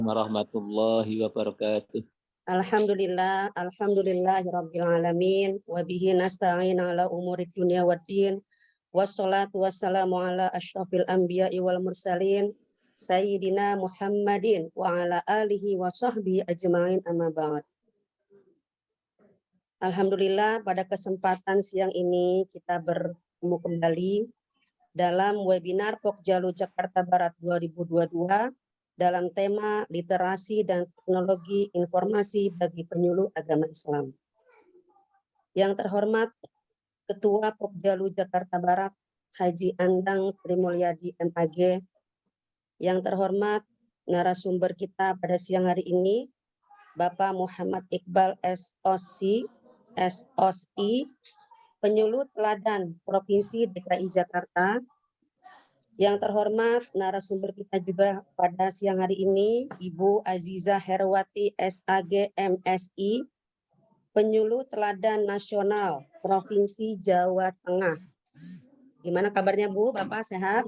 Warahmatullahi wabarakatuh. Alhamdulillahirabbil alamin wa bihi nasta'in ala umuri dunya waddin wassalatu wassalamu ala asyrafil anbiya'i wal mursalin sayyidina Muhammadin wa ala alihi wa sahbihi ajma'in amma ba'd. Alhamdulillah, pada kesempatan siang ini kita bertemu kembali dalam webinar Pokjalu Jakarta Barat 2022 dalam tema literasi dan teknologi informasi bagi penyuluh agama Islam. Yang terhormat Ketua Pokjalu Jakarta Barat Haji Andang Trimulyadi MAG, yang terhormat narasumber kita pada siang hari ini Bapak Muhammad Iqbal SOC, penyuluh teladan Provinsi DKI Jakarta. Yang terhormat narasumber kita juga pada siang hari ini Ibu Aziza Herwati SAG MSI, penyuluh teladan nasional Provinsi Jawa Tengah. Gimana kabarnya Bu? Bapak sehat?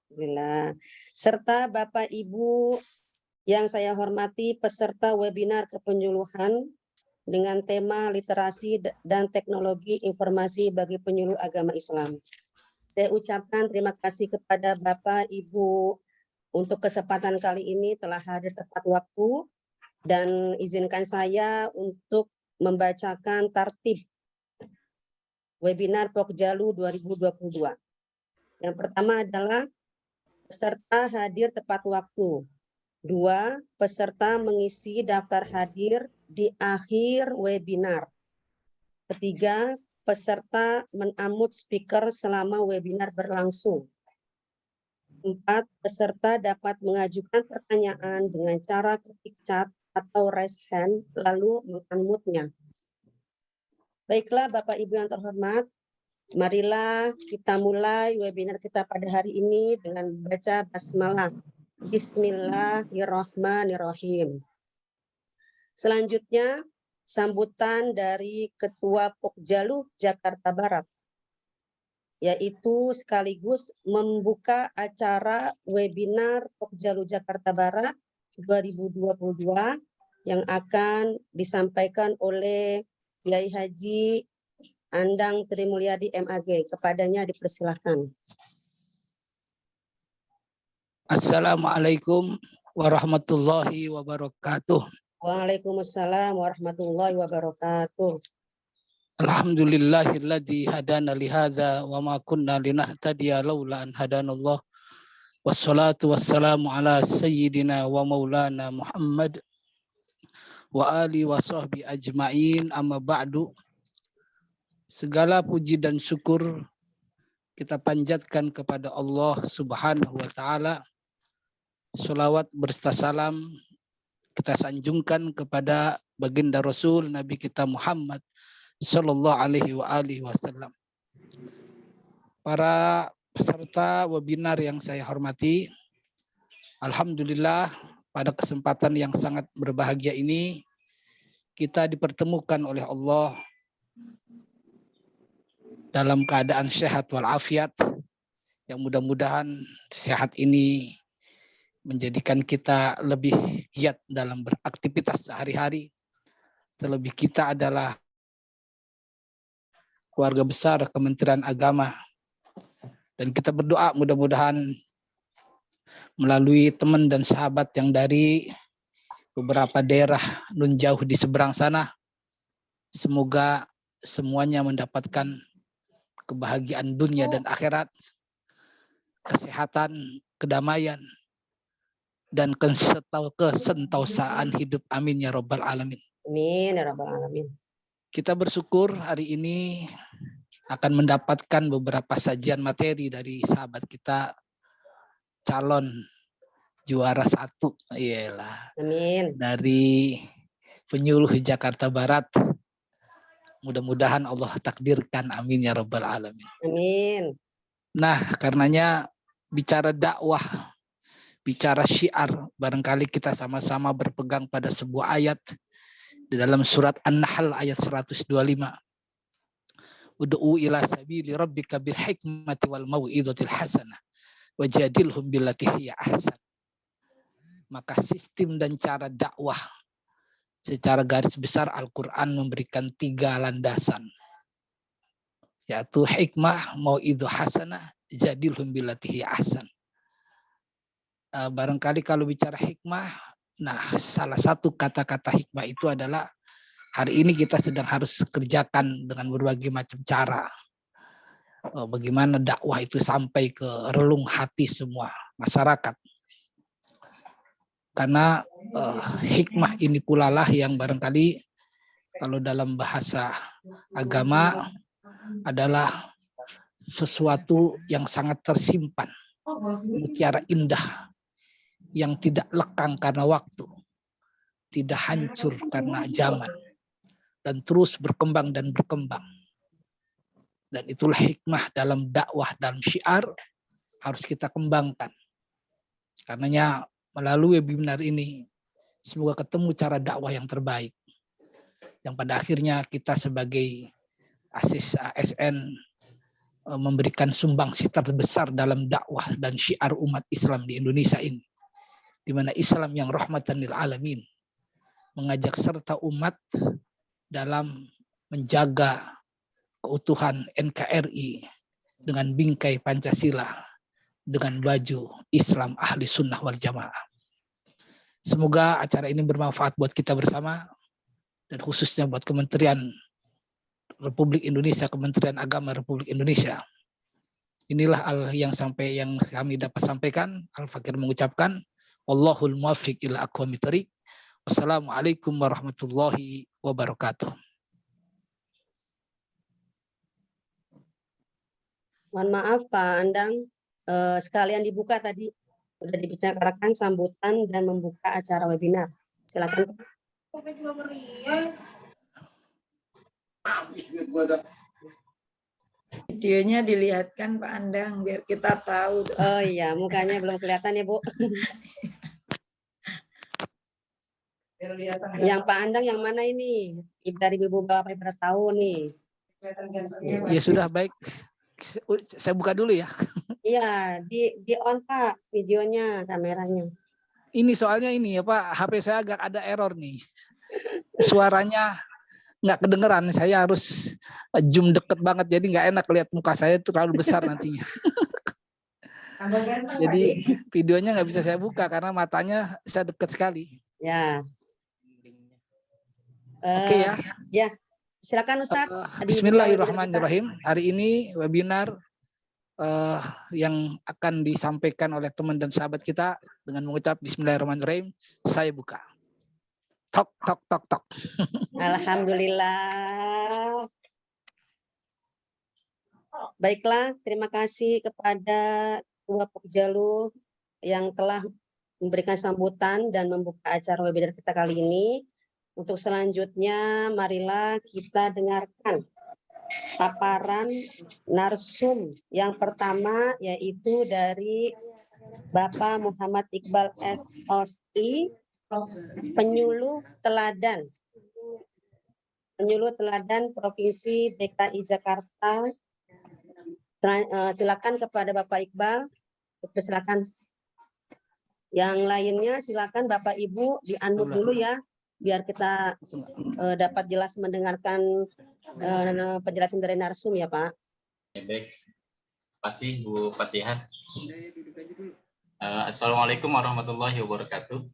Alhamdulillah. Serta Bapak Ibu yang saya hormati peserta webinar kepenyuluhan dengan tema literasi dan teknologi informasi bagi penyuluh agama Islam. Saya ucapkan terima kasih kepada Bapak Ibu untuk kesempatan kali ini telah hadir tepat waktu, dan izinkan saya untuk membacakan tertib webinar Pokjalu 2022. Yang pertama adalah peserta hadir tepat waktu. 2. Peserta mengisi daftar hadir di akhir webinar. 3. Peserta menamut speaker selama webinar berlangsung. 4. Peserta dapat mengajukan pertanyaan dengan cara ketik chat atau raise hand lalu mengamutnya. Baiklah Bapak Ibu yang terhormat, marilah kita mulai webinar kita pada hari ini dengan baca basmalah. Bismillahirrahmanirrahim. Selanjutnya sambutan dari Ketua Pokjalu Jakarta Barat, yaitu sekaligus membuka acara webinar Pokjalu Jakarta Barat 2022 yang akan disampaikan oleh Kiai Haji Andang Trimulyadi MAG. Kepadanya dipersilahkan. Assalamualaikum warahmatullahi wabarakatuh. Waalaikumsalam warahmatullahi wabarakatuh. Alhamdulillahilladzi hadana lihadza wa ma kunna linahtadiya laula an hadanallah. Wassalatu wassalamu ala sayyidina wa maulana Muhammad wa ali wa sahbi ajma'in, amma ba'du. Segala puji dan syukur kita panjatkan kepada Allah Subhanahu wa taala. Sholawat berserta salam kita sanjungkan kepada baginda Rasul Nabi kita Muhammad Sallallahu alaihi wasallam. Para peserta webinar yang saya hormati, alhamdulillah pada kesempatan yang sangat berbahagia ini kita dipertemukan oleh Allah dalam keadaan sehat walafiat, yang mudah-mudahan sehat ini menjadikan kita lebih giat dalam beraktivitas sehari-hari. Terlebih kita adalah keluarga besar Kementerian Agama. Dan kita berdoa mudah-mudahan melalui teman dan sahabat yang dari beberapa daerah nun jauh di seberang sana, semoga semuanya mendapatkan kebahagiaan dunia dan akhirat, kesehatan, kedamaian, dan kesentausaan hidup. Amin ya rabbal alamin. Amin ya rabbal alamin. Kita bersyukur hari ini akan mendapatkan beberapa sajian materi dari sahabat kita calon juara 1. Iyalah. Amin. Dari penyuluh Jakarta Barat. Mudah-mudahan Allah takdirkan. Amin ya rabbal alamin. Amin. Nah, karenanya bicara dakwah, bicara syiar, barangkali kita sama-sama berpegang pada sebuah ayat di dalam surat An-Nahl ayat 125. Ud'u ila sabili rabbika bil hikmati wal mau'izatil hasanah wajadilhum billati hiya ahsan. maka sistem dan cara dakwah secara garis besar Al-Quran memberikan 3 landasan, yaitu hikmah, mau'idhah hasanah, jadilhum billati ahsan. Barangkali kalau bicara hikmah, nah salah satu kata-kata hikmah itu adalah hari ini kita sedang harus kerjakan dengan berbagai macam cara. Bagaimana dakwah itu sampai ke relung hati semua masyarakat. Karena hikmah ini pula lah yang barangkali kalau dalam bahasa agama adalah sesuatu yang sangat tersimpan, mutiara indah yang tidak lekang karena waktu, tidak hancur karena zaman, dan terus berkembang dan berkembang. Dan itulah hikmah dalam dakwah, dalam syiar harus kita kembangkan. Karenanya melalui webinar ini semoga ketemu cara dakwah yang terbaik, yang pada akhirnya kita sebagai ASN memberikan sumbangsi terbesar dalam dakwah dan syiar umat Islam di Indonesia ini, di mana Islam yang rahmatan lil alamin mengajak serta umat dalam menjaga keutuhan NKRI dengan bingkai Pancasila dengan baju Islam ahli sunnah wal jamaah. Semoga acara ini bermanfaat buat kita bersama dan khususnya buat Kementerian Republik Indonesia, Kementerian Agama Republik Indonesia. Inilah yang kami dapat sampaikan. Al-Fakir mengucapkan Wallahul muwaffiq ila aqwamit thoriq. Wassalamualaikum warahmatullahi wabarakatuh. Mohon maaf Pak Andang, sekalian dibuka tadi sudah dibicarakan sambutan dan membuka acara webinar. Silakan. Videonya dilihatkan Pak Andang biar kita tahu. Oh iya, mukanya belum kelihatan ya Bu. Yang Pak Andang yang mana ini? Dari Ibu Bapak Ibu tahu nih. Ya sudah, baik. Saya buka dulu ya. Iya, di on Pak videonya, kameranya. Ini soalnya ini ya Pak, HP saya agak ada error nih. Suaranya nggak kedengeran, saya harus zoom deket banget, jadi nggak enak lihat muka saya itu terlalu besar nantinya. Jadi videonya nggak bisa saya buka karena matanya saya deket sekali. Ya. Oke ya. Ya, silakan Ustadz. Bismillahirrahmanirrahim. Hari ini webinar yang akan disampaikan oleh teman dan sahabat kita dengan mengucap Bismillahirrahmanirrahim. Saya buka. Tok tok tok tok. Alhamdulillah. Baiklah, terima kasih kepada Ketua Pokjalu yang telah memberikan sambutan dan membuka acara webinar kita kali ini. Untuk selanjutnya, marilah kita dengarkan paparan narsum yang pertama, yaitu dari Bapak Muhammad Iqbal SOSI, penyuluh teladan Provinsi DKI Jakarta. Silakan kepada Bapak Iqbal. Silakan. Yang lainnya silakan Bapak Ibu di-unmute dulu ya, biar kita dapat jelas mendengarkan penjelasan dari narsum ya Pak. Baik, terima kasih Bu Fatihah. Assalamualaikum warahmatullahi wabarakatuh.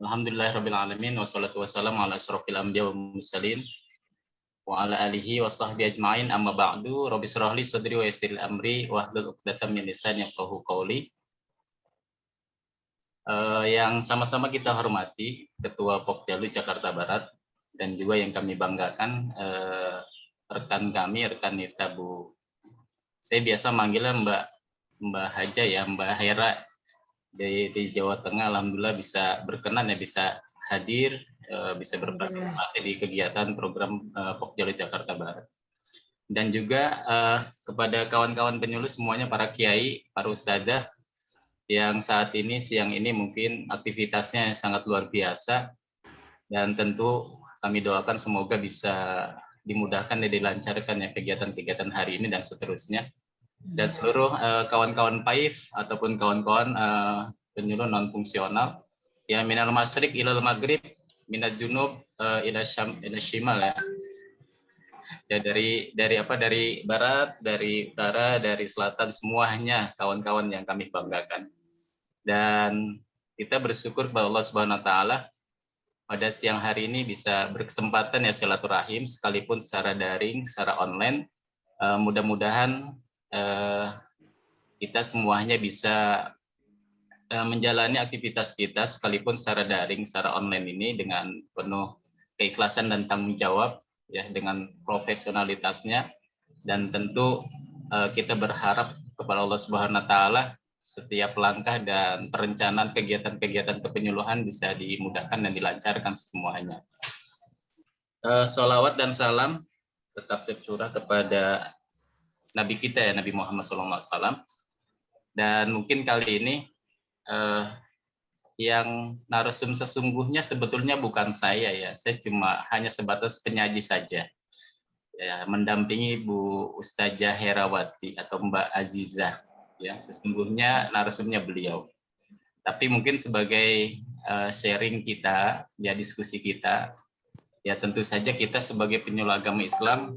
Alhamdulillahirabbil alamin wassalatu wassalamu ala asyrofil anbiya wal mursalin wa ala alihi wa sahbihi ajmain, amma ba'du. Rabbi shrah li sadri wa yassir li amri wahlul 'uqdatam min lisani yafqahu qawli. Yang sama-sama kita hormati Ketua Pokjalu Jakarta Barat dan juga yang kami banggakan rekan kami, rekan Nita Bu, saya biasa manggilnya Mbak Haja ya, Mbak Hera di Jawa Tengah. Alhamdulillah bisa berkenan ya, bisa hadir, bisa berpartisipasi di kegiatan program Pokjalu Jakarta Barat. Dan juga kepada kawan-kawan penyuluh semuanya, para kiai, para ustadzah yang saat ini siang ini mungkin aktivitasnya sangat luar biasa, dan tentu kami doakan semoga bisa dimudahkan dan dilancarkan ya kegiatan-kegiatan hari ini dan seterusnya. dan seluruh kawan-kawan PAIF ataupun kawan-kawan penyuluh non fungsional ya, minal masyriq ilal maghrib, minal junub ila shimal ya. Ya dari barat, dari utara, dari selatan, semuanya kawan-kawan yang kami banggakan. Dan kita bersyukur kepada Allah Subhanahu wa taala pada siang hari ini bisa berkesempatan ya silaturahim sekalipun secara daring, secara online. Mudah-mudahan kita semuanya bisa menjalani aktivitas kita sekalipun secara daring, secara online ini dengan penuh keikhlasan dan tanggung jawab ya, dengan profesionalitasnya, dan tentu kita berharap kepada Allah Subhanahu wa taala setiap langkah dan perencanaan kegiatan-kegiatan kepenyuluhan bisa dimudahkan dan dilancarkan semuanya. Sholawat dan salam tetap tercurah kepada Nabi kita ya, Nabi Muhammad SAW. Dan mungkin kali ini yang narasum sesungguhnya sebetulnya bukan saya ya, saya hanya sebatas penyaji saja ya, mendampingi Bu Ustazah Herawati atau Mbak Azizah ya, sesungguhnya narasumnya beliau, tapi mungkin sebagai sharing kita ya, diskusi kita ya, tentu saja kita sebagai penyuluh agama Islam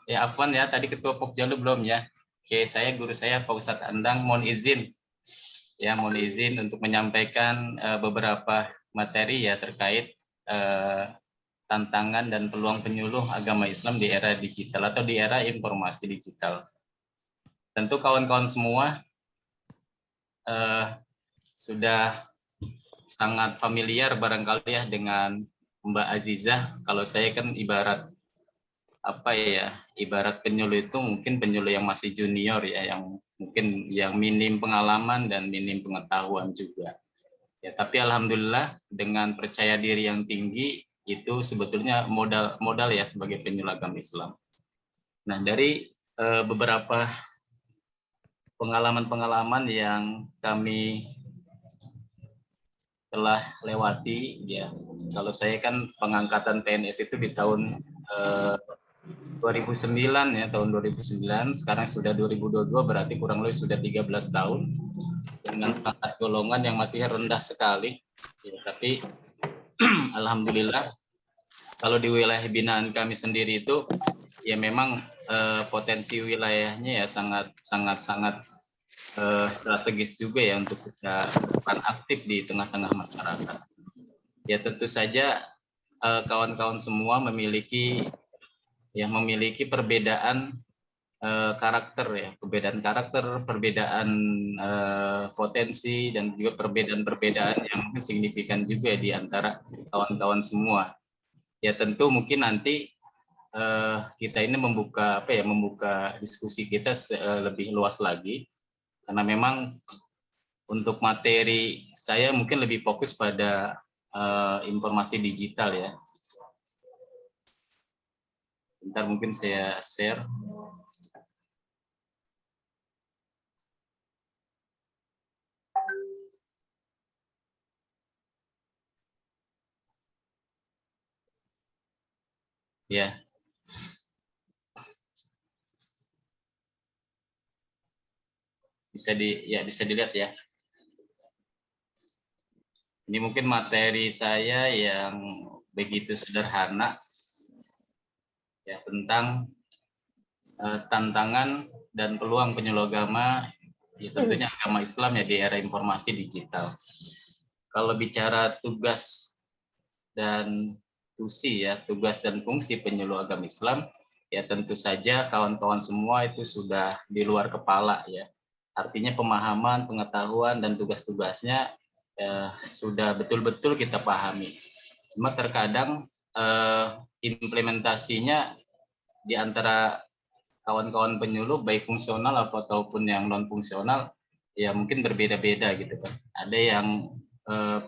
ya, afwan ya, tadi Ketua Pokjalu belum ya. Oke, saya guru saya Pak Ustadz Andang mohon izin untuk menyampaikan beberapa materi ya terkait tantangan dan peluang penyuluh agama Islam di era digital atau di era informasi digital. Tentu kawan-kawan semua sudah sangat familiar barangkali ya dengan Mbak Azizah. Kalau saya kan ibarat penyuluh itu mungkin penyuluh yang masih junior ya, yang mungkin yang minim pengalaman dan minim pengetahuan juga ya, tapi alhamdulillah dengan percaya diri yang tinggi itu sebetulnya modal ya sebagai penyuluh agama Islam. Nah, dari beberapa pengalaman yang kami telah lewati ya, kalau saya kan pengangkatan PNS itu di tahun 2009 ya, tahun 2009, sekarang sudah 2022, berarti kurang lebih sudah 13 tahun dengan pangkat golongan yang masih rendah sekali ya, tapi alhamdulillah kalau di wilayah binaan kami sendiri itu ya memang potensi wilayahnya ya sangat strategis juga ya untuk kita berperan aktif di tengah-tengah masyarakat. Ya tentu saja kawan-kawan semua memiliki perbedaan karakter ya, perbedaan potensi, dan juga perbedaan yang mungkin signifikan juga di antara kawan-kawan semua. Ya tentu mungkin nanti kita ini membuka diskusi kita lebih luas lagi, karena memang untuk materi saya mungkin lebih fokus pada informasi digital ya. Bentar, mungkin saya share. Ya. Bisa dilihat ya. Ini mungkin materi saya yang begitu sederhana ya, tentang tantangan dan peluang penyuluh agama ya, tentunya agama Islam ya di era informasi digital. Kalau bicara tugas dan fungsi penyuluh agama Islam ya, tentu saja kawan-kawan semua itu sudah di luar kepala ya. Artinya pemahaman, pengetahuan, dan tugas-tugasnya sudah betul-betul kita pahami. Cuma terkadang implementasinya di antara kawan-kawan penyuluh baik fungsional ataupun yang non fungsional ya mungkin berbeda-beda gitu kan. Ada yang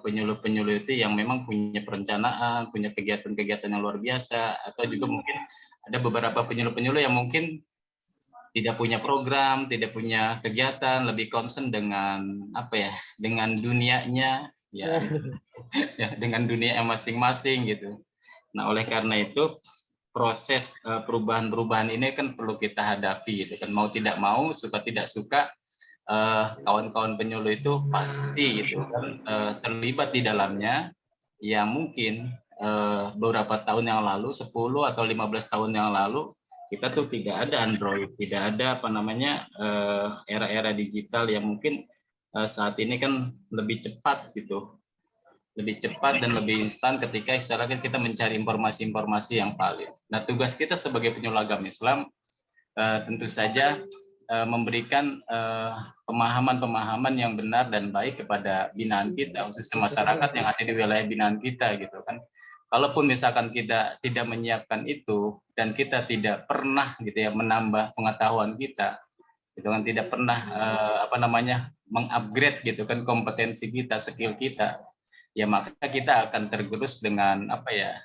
penyuluh-penyuluh itu yang memang punya perencanaan, punya kegiatan-kegiatan yang luar biasa, atau juga mungkin ada beberapa penyuluh-penyuluh yang mungkin tidak punya program, tidak punya kegiatan, lebih concern dengan dengan dunianya ya, ya dengan dunia masing-masing gitu. Nah, oleh karena itu proses perubahan-perubahan ini kan perlu kita hadapi gitu kan, mau tidak mau, suka tidak suka, kawan-kawan penyuluh itu pasti gitu kan terlibat di dalamnya. Ya mungkin beberapa tahun yang lalu, 10 atau 15 tahun yang lalu, kita tuh tidak ada Android, tidak ada apa namanya era-era digital yang mungkin saat ini kan lebih cepat gitu, lebih cepat dan lebih instan ketika istilahnya kita mencari informasi-informasi yang valid. Nah, tugas kita sebagai penyuluh agama Islam tentu saja memberikan pemahaman-pemahaman yang benar dan baik kepada binaan kita, khususnya masyarakat yang ada di wilayah binaan kita gitu kan. Kalaupun misalkan kita tidak menyiapkan itu dan kita tidak pernah gitu ya menambah pengetahuan kita, gitu kan, tidak pernah apa namanya mengupgrade gitu kan kompetensi kita, skill kita, ya maka kita akan tergerus dengan apa ya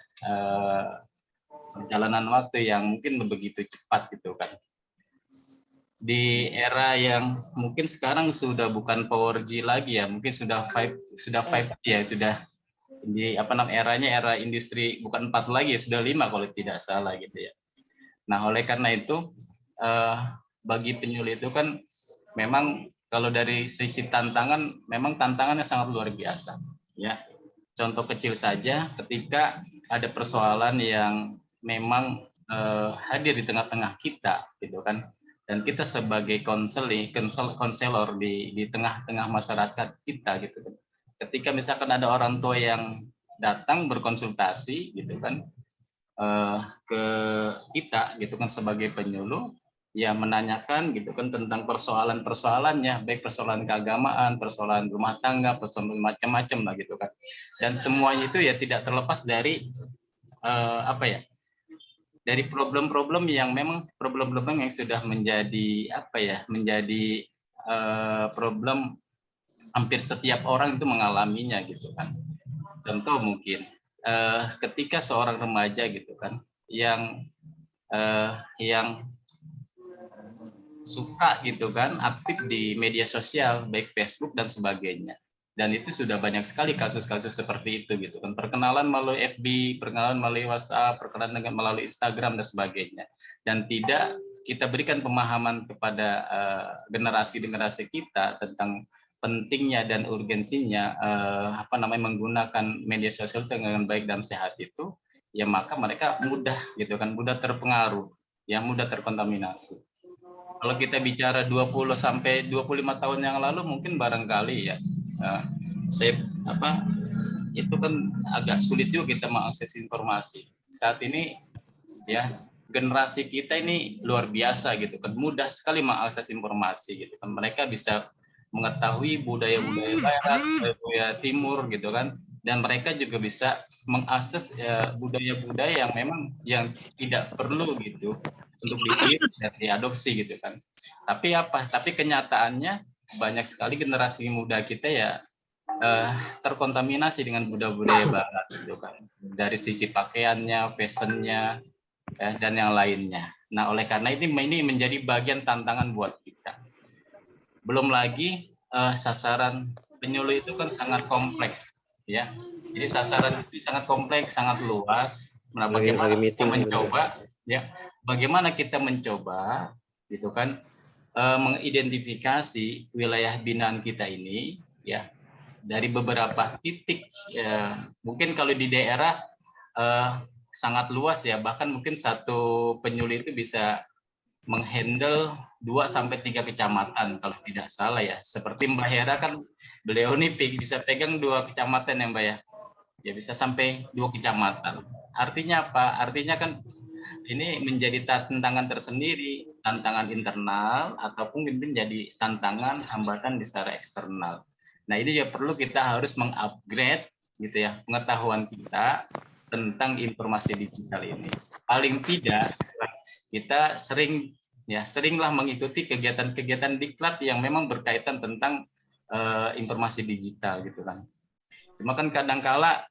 perjalanan waktu yang mungkin begitu cepat gitu kan. Di era yang mungkin sekarang sudah bukan 4G lagi ya, mungkin sudah 5G ya, sudah di apa namanya eranya era industri bukan 4 lagi ya, sudah 5 kalau tidak salah gitu ya. Nah, oleh karena itu bagi penyuluh itu kan memang kalau dari sisi tantangan, memang tantangannya sangat luar biasa ya. Contoh kecil saja ketika ada persoalan yang memang hadir di tengah-tengah kita gitu kan, dan kita sebagai konselor di tengah-tengah masyarakat kita gitu kan, ketika misalkan ada orang tua yang datang berkonsultasi gitu kan ke kita gitu kan sebagai penyuluh, ya menanyakan gitu kan tentang persoalan-persoalannya, baik persoalan keagamaan, persoalan rumah tangga, persoalan macam-macam lah gitu kan, dan semuanya itu ya tidak terlepas dari apa ya, dari problem-problem yang memang problem-problem yang sudah menjadi apa ya, menjadi problem hampir setiap orang itu mengalaminya gitu kan. Contoh mungkin ketika seorang remaja gitu kan yang suka gitu kan aktif di media sosial baik Facebook dan sebagainya, dan itu sudah banyak sekali kasus-kasus seperti itu gitu kan, perkenalan melalui FB, perkenalan melalui WhatsApp, perkenalan dengan melalui Instagram dan sebagainya, dan tidak kita berikan pemahaman kepada generasi-generasi kita tentang pentingnya dan urgensinya apa namanya menggunakan media sosial dengan baik dan sehat itu, ya maka mereka mudah gitu kan, mudah terpengaruh, ya mudah terkontaminasi. Kalau kita bicara 20 sampai 25 tahun yang lalu mungkin barangkali ya saya apa itu kan agak sulit juga kita mengakses informasi. Saat ini ya generasi kita ini luar biasa gitu kan, mudah sekali mengakses informasi gitu kan. Mereka bisa mengetahui budaya-budaya barat, budaya timur gitu kan, dan mereka juga bisa mengakses budaya-budaya yang memang yang tidak perlu gitu untuk ditiru dan diadopsi gitu kan. Tapi apa? Tapi kenyataannya banyak sekali generasi muda kita ya terkontaminasi dengan budaya-budaya barat gitu kan. Dari sisi pakaiannya, fashionnya, dan yang lainnya. Nah, oleh karena ini menjadi bagian tantangan buat kita. Belum lagi sasaran penyuluh itu kan sangat kompleks, ya. Jadi sasaran itu sangat kompleks, sangat luas. Nah, bagaimana kita mencoba, ya? Bagaimana kita mencoba, gitu kan, mengidentifikasi wilayah binaan kita ini, ya, dari beberapa titik. Ya, mungkin kalau di daerah sangat luas ya, bahkan mungkin satu penyuluh itu bisa menghandle 2 sampai 3 kecamatan kalau tidak salah ya. Seperti Mbak Hera kan beliau ini bisa pegang 2 kecamatan ya Mbak ya. Ya bisa sampai 2 kecamatan. Artinya apa? Artinya kan ini menjadi tantangan tersendiri, tantangan internal ataupun menjadi tantangan hambatan di secara eksternal. Nah, ini ya perlu kita harus mengupgrade gitu ya pengetahuan kita tentang informasi digital ini. Paling tidak kita seringlah mengikuti kegiatan-kegiatan diklat yang memang berkaitan tentang informasi digital gitu kan. Cuma kan kadangkala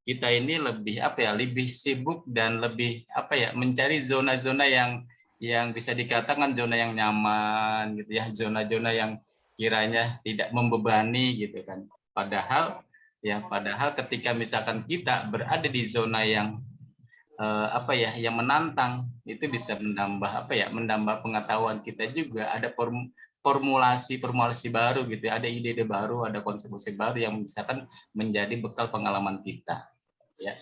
kita ini lebih sibuk dan lebih mencari zona-zona yang bisa dikatakan zona yang nyaman gitu ya, zona-zona yang kiranya tidak membebani gitu kan. Padahal ketika misalkan kita berada di zona yang apa ya, yang menantang, itu bisa menambah apa ya, menambah pengetahuan kita juga. Ada formulasi baru gitu, ada ide-ide baru, ada konsep-konsep baru yang misalkan menjadi bekal pengalaman kita. Ya.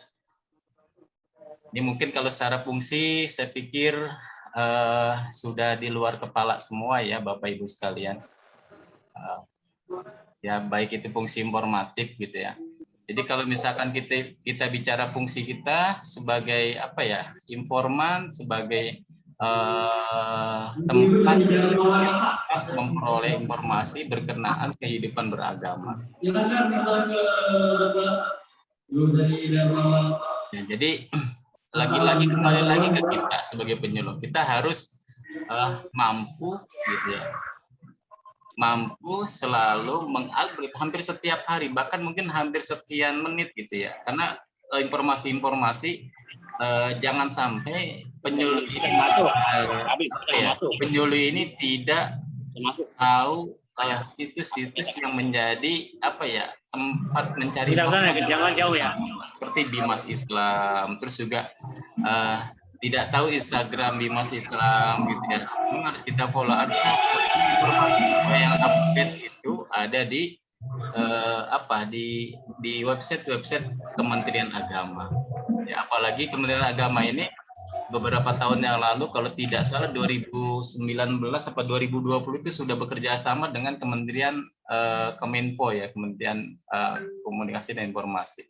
Ini mungkin kalau secara fungsi saya pikir sudah di luar kepala semua ya Bapak Ibu sekalian. Ya baik itu fungsi informatif gitu ya. Jadi kalau misalkan kita bicara fungsi kita sebagai apa ya, informan, sebagai tempat memperoleh informasi berkenaan kehidupan beragama. Ya, jadi lagi-lagi kembali lagi ke kita sebagai penyuluh, kita harus mampu gitu ya, mampu selalu mengupgrade hampir setiap hari, bahkan mungkin hampir sekian menit gitu ya, karena informasi-informasi jangan sampai penyuluh ini penyuluh ini tidak tahu kayak situs-situs yang menjadi apa ya, tempat mencari jangan jauh ya, seperti Bimas Islam, terus juga tidak tahu Instagram Bimas Islam gitu ya. Memang harus kita follow. Ada informasi yang update itu ada di di website Kementerian Agama. Ya, apalagi Kementerian Agama ini beberapa tahun yang lalu, kalau tidak salah 2019 atau 2020 itu sudah bekerja sama dengan Kementerian Kominfo ya, Kementerian Komunikasi dan Informasi.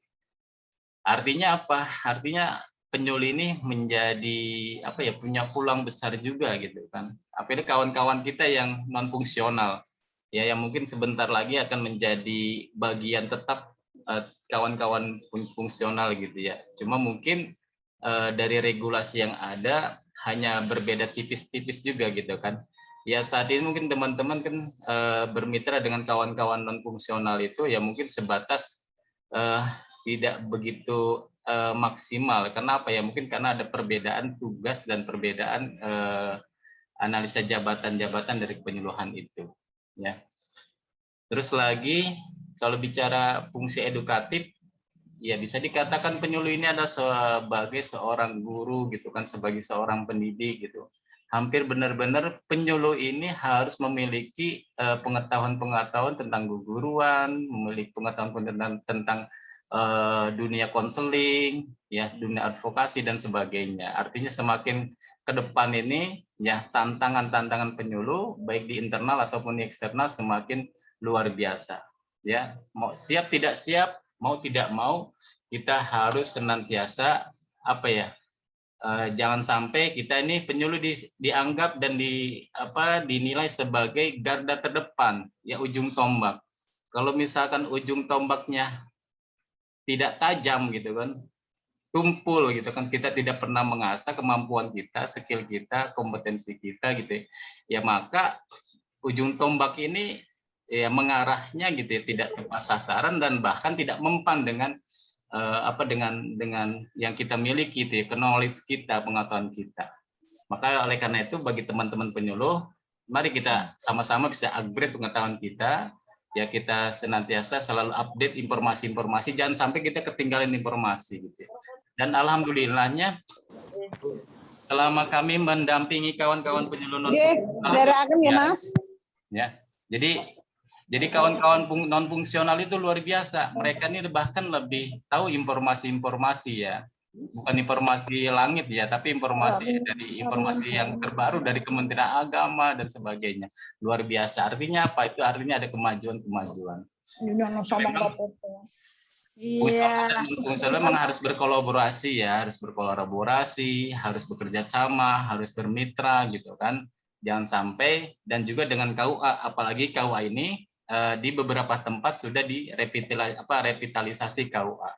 Artinya apa? Artinya penyuluh ini menjadi apa ya, punya peluang besar juga gitu kan. Apalagi kawan-kawan kita yang non fungsional ya, yang mungkin sebentar lagi akan menjadi bagian tetap kawan-kawan fungsional gitu ya. Cuma mungkin dari regulasi yang ada hanya berbeda tipis-tipis juga gitu kan. Ya saat ini mungkin teman-teman kan bermitra dengan kawan-kawan non fungsional itu ya mungkin sebatas tidak begitu maksimal. Karena apa ya? Mungkin karena ada perbedaan tugas dan perbedaan analisa jabatan-jabatan dari penyuluhan itu. Ya. Terus lagi kalau bicara fungsi edukatif, ya bisa dikatakan penyuluh ini adalah sebagai seorang guru gitu kan, sebagai seorang pendidik gitu. Hampir benar-benar penyuluh ini harus memiliki pengetahuan-pengetahuan tentang keguruan, memiliki pengetahuan tentang dunia konseling, ya, dunia advokasi dan sebagainya. Artinya semakin ke depan ini ya tantangan-tantangan penyuluh baik di internal ataupun di eksternal semakin luar biasa. Ya, mau siap tidak siap, mau tidak mau kita harus senantiasa apa ya, jangan sampai kita ini penyuluh dianggap dan dinilai sebagai garda terdepan ya, ujung tombak. Kalau misalkan ujung tombaknya tidak tajam gitu kan, tumpul gitu kan, kita tidak pernah mengasah kemampuan kita, skill kita, kompetensi kita gitu ya, maka ujung tombak ini ya mengarahnya gitu ya, tidak tepat sasaran dan bahkan tidak mempan dengan dengan yang kita miliki gitu ya, knowledge kita, pengetahuan kita. Maka oleh karena itu bagi teman-teman penyuluh, mari kita sama-sama bisa upgrade pengetahuan kita. Ya kita senantiasa selalu update informasi-informasi, jangan sampai kita ketinggalan informasi gitu. Dan alhamdulillahnya selama kami mendampingi kawan-kawan penyuluh ya, jadi kawan-kawan non fungsional itu luar biasa. Mereka ini bahkan lebih tahu informasi-informasi ya, bukan informasi langit ya, tapi informasi yang terbaru dari Kementerian Agama dan sebagainya. Luar biasa. Artinya apa? Itu artinya ada kemajuan-kemajuan. Fungsional memang harus berkolaborasi ya, harus bekerja sama, harus bermitra gitu kan. Jangan sampai, dan juga dengan KUA, apalagi KUA ini di beberapa tempat sudah revitalisasi KUA.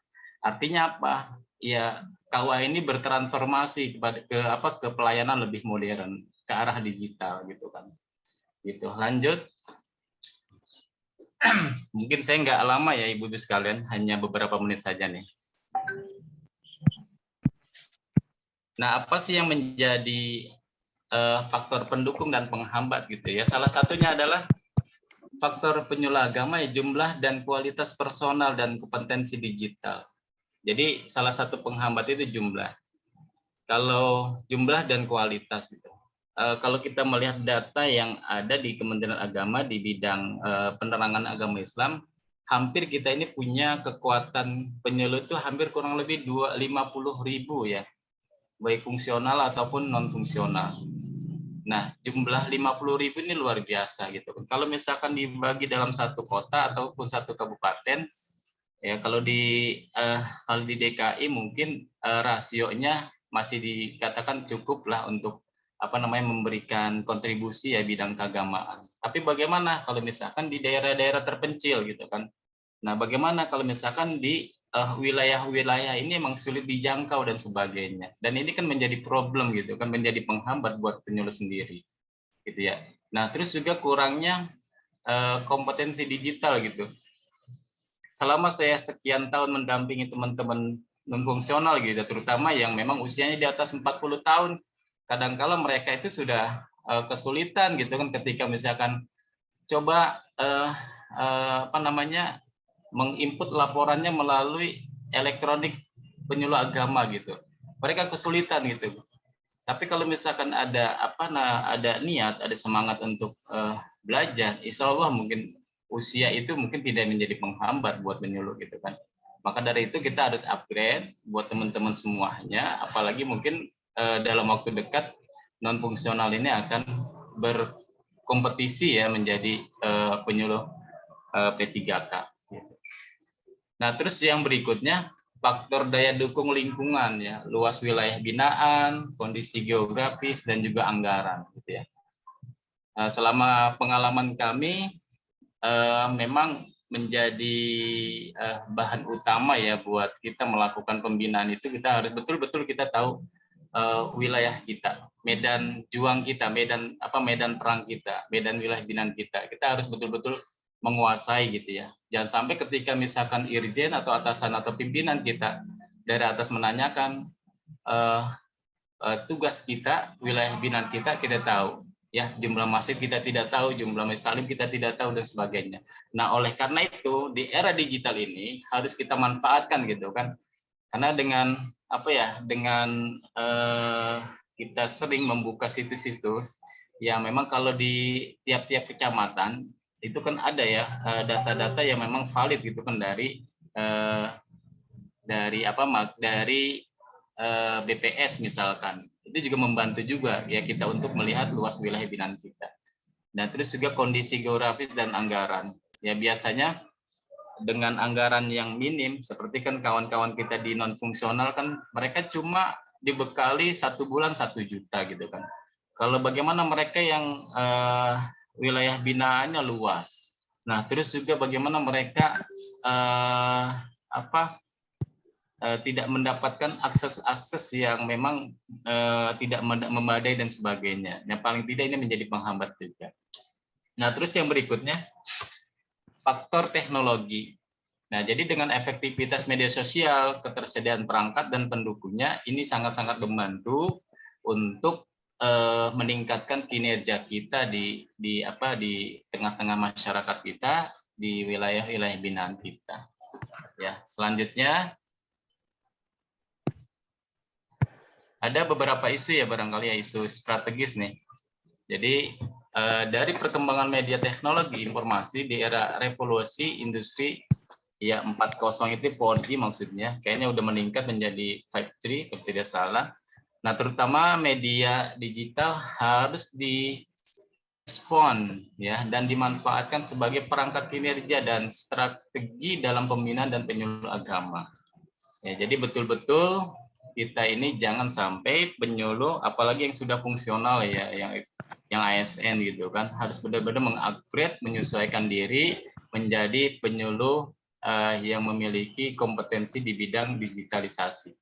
Artinya apa? Ya KUA ini bertransformasi ke pelayanan lebih modern, ke arah digital gitu kan. Gitu. Lanjut. Mungkin saya nggak lama ya Ibu-ibu sekalian, hanya beberapa menit saja nih. Nah, apa sih yang menjadi faktor pendukung dan penghambat gitu ya? Salah satunya adalah faktor penyuluh agama ya, jumlah dan kualitas personal dan kompetensi digital. Jadi salah satu penghambat itu jumlah. Kalau jumlah dan kualitas itu. Kalau kita melihat data yang ada di Kementerian Agama di bidang penerangan agama Islam, hampir kita ini punya kekuatan penyuluh itu hampir kurang lebih 50.000 ya, baik fungsional ataupun non fungsional. Nah, jumlah 50.000 ini luar biasa gitu. Kalau misalkan dibagi dalam satu kota ataupun satu kabupaten, ya kalau di DKI mungkin rasionya masih dikatakan cukup lah untuk memberikan kontribusi ya bidang keagamaan. Tapi bagaimana kalau misalkan di daerah-daerah terpencil gitu kan? Nah, bagaimana kalau misalkan di wilayah-wilayah ini emang sulit dijangkau dan sebagainya. Dan ini kan menjadi problem gitu kan, menjadi penghambat buat penyuluh sendiri, gitu ya. Nah, terus juga kurangnya kompetensi digital gitu. Selama saya sekian tahun mendampingi teman-teman non fungsional gitu, terutama yang memang usianya di atas 40 tahun, kadang-kala mereka itu sudah kesulitan gitu kan ketika misalkan coba menginput laporannya melalui elektronik penyuluh agama gitu. Mereka kesulitan gitu. Tapi kalau misalkan ada niat, ada semangat untuk belajar, insya Allah mungkin usia itu mungkin tidak menjadi penghambat buat penyuluh gitu kan. Maka dari itu kita harus upgrade buat teman-teman semuanya, apalagi mungkin dalam waktu dekat non fungsional ini akan berkompetisi ya menjadi penyuluh P3K. Nah, terus yang berikutnya faktor daya dukung lingkungan ya, luas wilayah binaan, kondisi geografis dan juga anggaran gitu ya. Selama pengalaman kami memang menjadi bahan utama ya buat kita melakukan pembinaan itu, kita harus betul-betul kita tahu wilayah kita, medan juang kita, medan perang kita, medan wilayah binaan kita. Kita harus betul-betul menguasai gitu ya. Jangan sampai ketika misalkan irjen atau atasan atau pimpinan kita dari atas menanyakan tugas kita, wilayah binaan kita tahu. Ya, jumlah masjid kita tidak tahu, jumlah masjid taklim kita tidak tahu dan sebagainya. Nah, oleh karena itu di era digital ini harus kita manfaatkan gitu kan. Karena dengan kita sering membuka situs-situs yang memang kalau di tiap-tiap kecamatan itu kan ada ya data-data yang memang valid gitu kan dari BPS misalkan. Itu juga membantu juga ya kita untuk melihat luas wilayah binaan kita. Nah, terus juga kondisi geografis dan anggaran. Ya biasanya dengan anggaran yang minim, seperti kan kawan-kawan kita di non fungsional kan mereka cuma dibekali 1 bulan 1 juta gitu kan. Kalau bagaimana mereka yang wilayah binaannya luas. Nah, terus juga bagaimana mereka tidak mendapatkan akses yang memang tidak memadai dan sebagainya. Yang paling tidak ini menjadi penghambat juga. Nah, terus yang berikutnya faktor teknologi. Nah, jadi dengan efektivitas media sosial, ketersediaan perangkat dan pendukungnya ini sangat-sangat membantu untuk meningkatkan kinerja kita di tengah-tengah masyarakat kita, di wilayah-wilayah binaan kita. Ya, selanjutnya ada beberapa isu ya barangkali ya, isu strategis nih. Jadi dari perkembangan media teknologi informasi di era revolusi industri ya 4.0 itu 4G maksudnya, kayaknya udah meningkat menjadi 5G kalau tidak salah. Nah, terutama media digital harus direspon ya dan dimanfaatkan sebagai perangkat kinerja dan strategi dalam pembinaan dan penyuluh agama. Ya, jadi betul-betul kita ini jangan sampai penyuluh apalagi yang sudah fungsional ya, yang ASN gitu kan, harus benar-benar mengupgrade, menyesuaikan diri menjadi penyuluh yang memiliki kompetensi di bidang digitalisasi.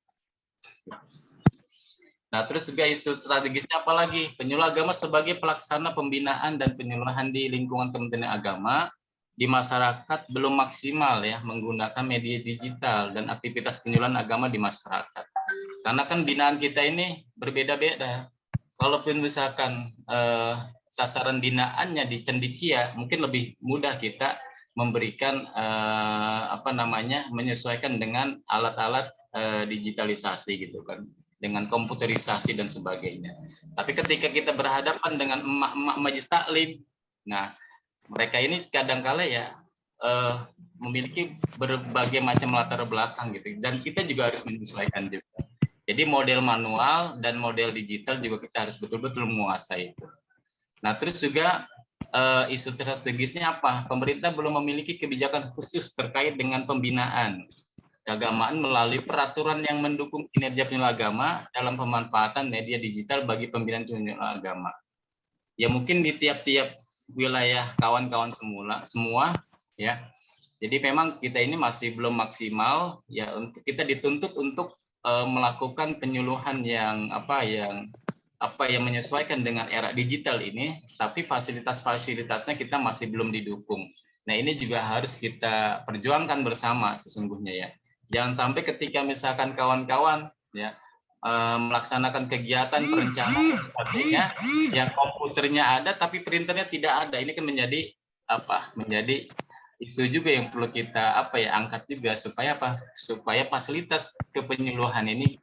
Nah, terus juga isu strategisnya apalagi penyuluh agama sebagai pelaksana pembinaan dan penyuluhan di lingkungan Kementerian Agama di masyarakat belum maksimal ya menggunakan media digital dan aktivitas penyuluhan agama di masyarakat. Karena kan binaan kita ini berbeda-beda. Kalaupun misalkan sasaran binaannya di cendekia, mungkin lebih mudah kita memberikan menyesuaikan dengan alat-alat digitalisasi gitu kan. dengan komputerisasi dan sebagainya. Tapi ketika kita berhadapan dengan emak-emak majelis taklim, nah mereka ini kadangkala ya memiliki berbagai macam latar belakang gitu, dan kita juga harus menyesuaikan juga. Jadi model manual dan model digital juga kita harus betul-betul menguasai itu. Nah terus juga isu strategisnya apa? Pemerintah belum memiliki kebijakan khusus terkait dengan pembinaan keagamaan melalui peraturan yang mendukung kinerja penyelenggara agama dalam pemanfaatan media digital bagi pembinaan penyelenggara agama. Ya mungkin di tiap-tiap wilayah kawan-kawan semua ya. Jadi memang kita ini masih belum maksimal ya, untuk kita dituntut untuk melakukan penyuluhan yang menyesuaikan dengan era digital ini, tapi fasilitasnya kita masih belum didukung. Nah, ini juga harus kita perjuangkan bersama sesungguhnya ya. Jangan sampai ketika misalkan kawan-kawan ya melaksanakan kegiatan perencanaan sebagainya, yang komputernya ada tapi printernya tidak ada. Ini kan menjadi isu juga yang perlu kita angkat juga supaya fasilitas kepenyuluhan ini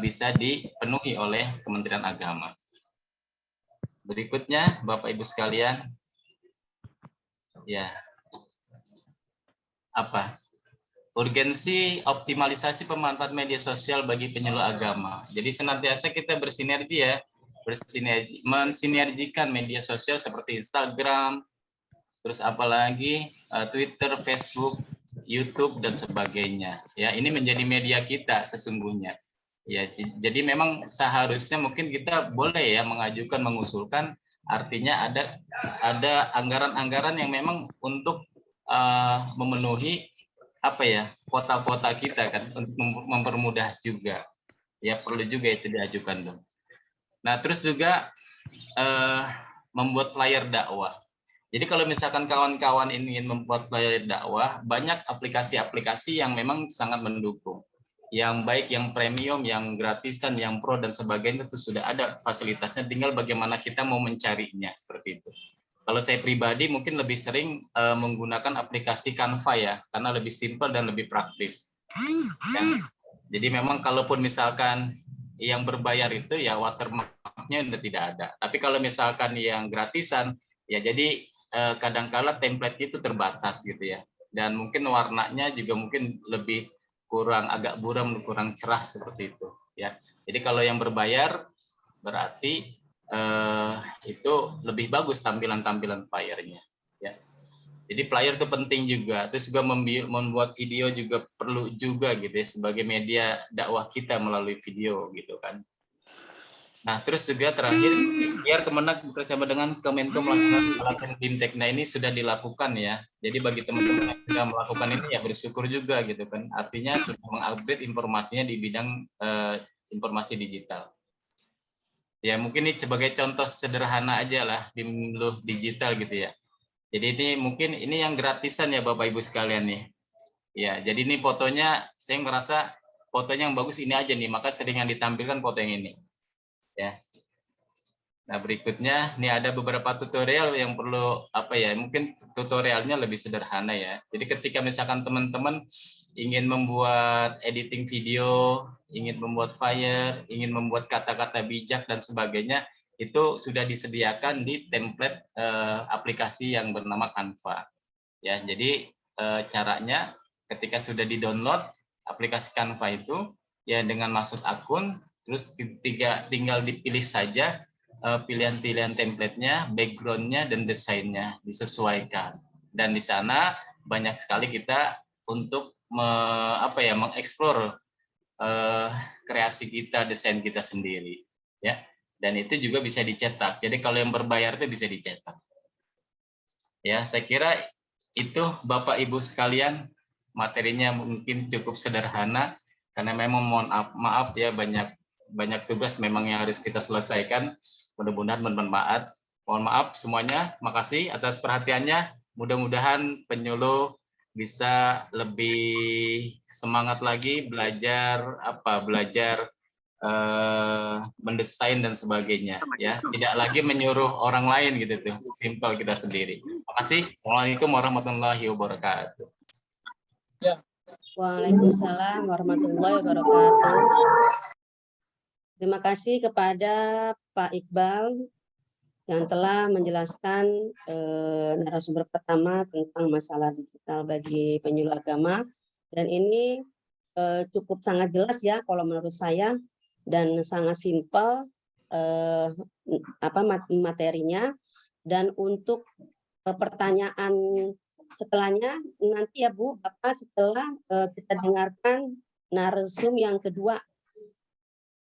bisa dipenuhi oleh Kementerian Agama. Berikutnya Bapak Ibu sekalian, ya urgensi optimalisasi pemanfaatan media sosial bagi penyuluh agama. Jadi senantiasa kita bersinergi ya, mensinergikan media sosial seperti Instagram, terus apalagi Twitter, Facebook, YouTube dan sebagainya. Ya, ini menjadi media kita sesungguhnya. Ya, jadi memang seharusnya mungkin kita boleh ya mengusulkan, artinya ada anggaran-anggaran yang memang untuk memenuhi kuota-kuota kita kan, untuk mempermudah juga. Ya, perlu juga itu diajukan dong. Nah, terus juga membuat flyer dakwah. Jadi kalau misalkan kawan-kawan ingin membuat flyer dakwah, banyak aplikasi-aplikasi yang memang sangat mendukung. Yang baik, yang premium, yang gratisan, yang pro dan sebagainya itu sudah ada fasilitasnya, tinggal bagaimana kita mau mencarinya seperti itu. Kalau saya pribadi mungkin lebih sering menggunakan aplikasi Canva ya, karena lebih simpel dan lebih praktis. Ya. Jadi memang kalaupun misalkan yang berbayar itu ya watermark-nya sudah tidak ada. Tapi kalau misalkan yang gratisan ya jadi kadangkala template itu terbatas gitu ya, dan mungkin warnanya juga mungkin lebih agak buram, kurang cerah seperti itu ya. Jadi kalau yang berbayar berarti itu lebih bagus tampilan flyer-nya ya. Jadi flyer itu penting juga. Terus juga membuat video juga perlu juga gitu ya, sebagai media dakwah kita melalui video gitu kan. Nah, terus juga terakhir, biar Kemenak bersama dengan Kemenkom melakukan BIMTEK. Nah, ini sudah dilakukan ya. Jadi bagi teman-teman yang sudah melakukan ini ya bersyukur juga gitu kan. Artinya sudah mengupgrade informasinya di bidang informasi digital. Ya, mungkin ini sebagai contoh sederhana aja lah BIMLUH digital gitu ya. Jadi ini mungkin ini yang gratisan ya Bapak Ibu sekalian nih. Ya, jadi ini fotonya saya ngerasa fotonya yang bagus ini aja nih, maka sering yang ditampilkan foto yang ini. Ya. Nah, berikutnya ini ada beberapa tutorial yang perlu mungkin tutorialnya lebih sederhana ya. Jadi ketika misalkan teman-teman ingin membuat editing video, ingin membuat flyer, ingin membuat kata-kata bijak dan sebagainya, itu sudah disediakan di template aplikasi yang bernama Canva. Ya, jadi caranya ketika sudah di-download aplikasi Canva itu ya dengan masuk akun, terus tinggal dipilih saja pilihan-pilihan template-nya, background-nya dan desainnya disesuaikan. Dan di sana banyak sekali kita untuk mengeksplor kreasi kita, desain kita sendiri ya. Dan itu juga bisa dicetak. Jadi kalau yang berbayar itu bisa dicetak. Ya, saya kira itu Bapak Ibu sekalian, materinya mungkin cukup sederhana karena memang maaf ya banyak tugas memang yang harus kita selesaikan. Mudah-mudahan bermanfaat. Mohon maaf semuanya. Makasih atas perhatiannya. Mudah-mudahan penyuluh bisa lebih semangat lagi belajar mendesain dan sebagainya ya, tidak lagi menyuruh orang lain gitu tuh, simpel kita sendiri. Terima kasih. Assalamualaikum warahmatullahi wabarakatuh. Waalaikumsalam warahmatullahi wabarakatuh. Terima kasih kepada Pak Iqbal yang telah menjelaskan narasumber pertama tentang masalah digital bagi penyuluh agama, dan ini cukup sangat jelas ya kalau menurut saya, dan sangat simpel materinya. Dan untuk pertanyaan setelahnya nanti ya Bu, Bapak, setelah kita dengarkan narasum yang kedua.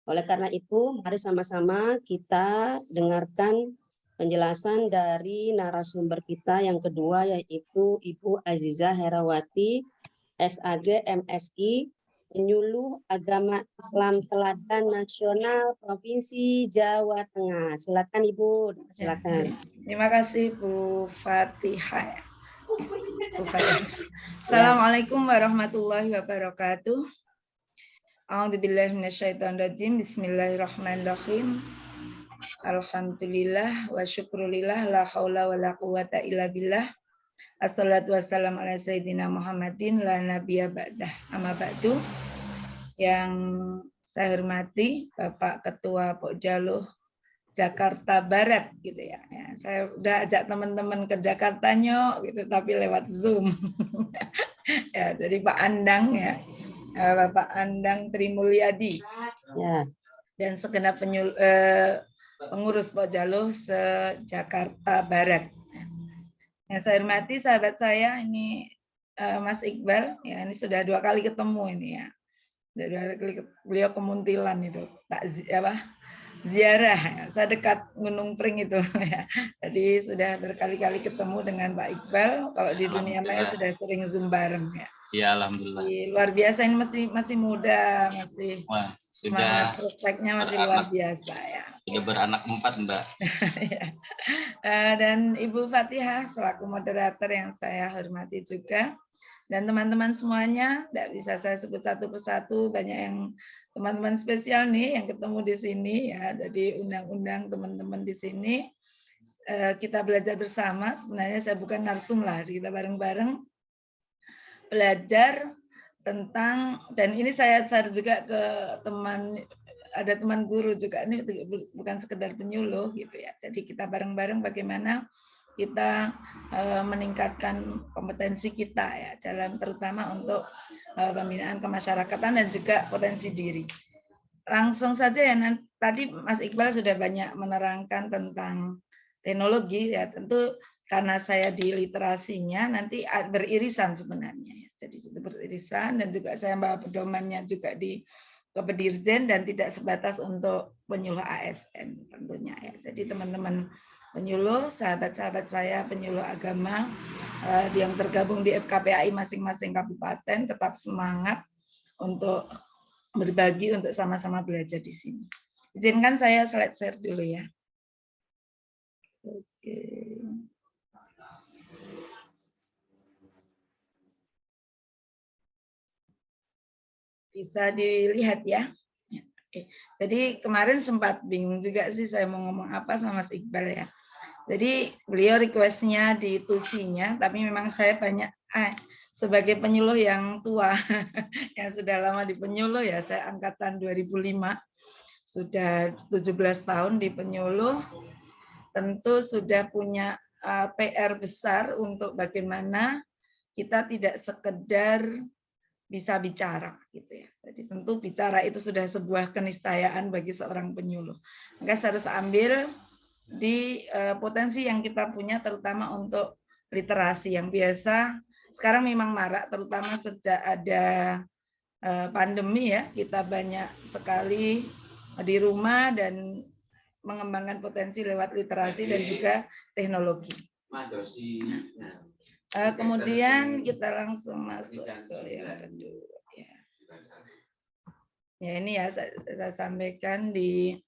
Oleh karena itu, mari sama-sama kita dengarkan penjelasan dari narasumber kita yang kedua, yaitu Ibu Azizah Herawati, SAG MSI, Penyuluh Agama Islam Teladan Nasional Provinsi Jawa Tengah. Silakan Ibu, silakan. Terima kasih Bu Fatihah. Assalamualaikum warahmatullahi wabarakatuh. A'udzubillahi minasyaitonirrajim. Bismillahirrahmanirrahim. Alhamdulillah wa syukrulillah la haula wa la quwata illa billah. Assalatu wassalamu ala sayyidina Muhammadin la nabiyya ba'dah. Amma ba'du. Yang saya hormati Bapak Ketua Pokjaluh Jakarta Barat gitu ya. Saya udah ajak teman-teman ke Jakarta nyok gitu, tapi lewat Zoom. Ya, jadi Pak Andang ya. Bapak Andang Trimulyadi Ya. dan segenap pengurus Pokjaluh se-Jakarta Barat. Yang saya hormati sahabat saya ini Mas Iqbal, ya ini sudah 2 kali ketemu ini ya. Sudah 2 kali beliau ke Muntilan itu, ziarah, ya. Saya dekat Gunung Pring itu ya. Jadi sudah berkali-kali ketemu dengan Pak Iqbal. Kalau di dunia maya sudah sering Zoom bareng ya. Ya, alhamdulillah. Luar biasa, ini masih muda, masih sudah prospeknya masih luar biasa ya. Sudah beranak 4 Mbak. Dan Ibu Fatihah selaku moderator yang saya hormati juga, dan teman-teman semuanya, tidak bisa saya sebut satu persatu, banyak yang teman-teman spesial nih yang ketemu di sini ya. Jadi undang-undang teman-teman di sini, kita belajar bersama. Sebenarnya saya bukan narsum lah, kita bareng-bareng belajar tentang, dan ini saya juga ke ada teman guru juga, ini bukan sekedar penyuluh gitu ya. Jadi kita bareng-bareng bagaimana kita meningkatkan kompetensi kita ya, dalam terutama untuk pembinaan kemasyarakatan dan juga potensi diri. Langsung saja ya, tadi Mas Iqbal sudah banyak menerangkan tentang teknologi ya, tentu karena saya di literasinya nanti beririsan sebenarnya ya. Jadi itu beririsan, dan juga saya bawa pedomannya juga di Kepedirjen dan tidak sebatas untuk penyuluh ASN tentunya ya. Jadi teman-teman penyuluh, sahabat-sahabat saya penyuluh agama yang tergabung di FKPAI masing-masing kabupaten tetap semangat untuk berbagi, untuk sama-sama belajar di sini. Izinkan saya slide share dulu ya. Oke. Bisa dilihat ya. Oke. Jadi kemarin sempat bingung juga sih saya mau ngomong apa sama Mas Iqbal ya. Jadi beliau request-nya di tusinya, tapi memang saya banyak sebagai penyuluh yang tua, yang sudah lama di penyuluh ya, saya angkatan 2005, sudah 17 tahun di penyuluh, tentu sudah punya PR besar untuk bagaimana kita tidak sekedar bisa bicara gitu ya. Jadi tentu bicara itu sudah sebuah keniscayaan bagi seorang penyuluh. Maka harus ambil di potensi yang kita punya, terutama untuk literasi yang biasa sekarang memang marak, terutama sejak ada pandemi ya, kita banyak sekali di rumah dan mengembangkan potensi lewat literasi dan juga teknologi. Kemudian kita langsung masuk ke yang kedua. Ya ini ya saya sampaikan di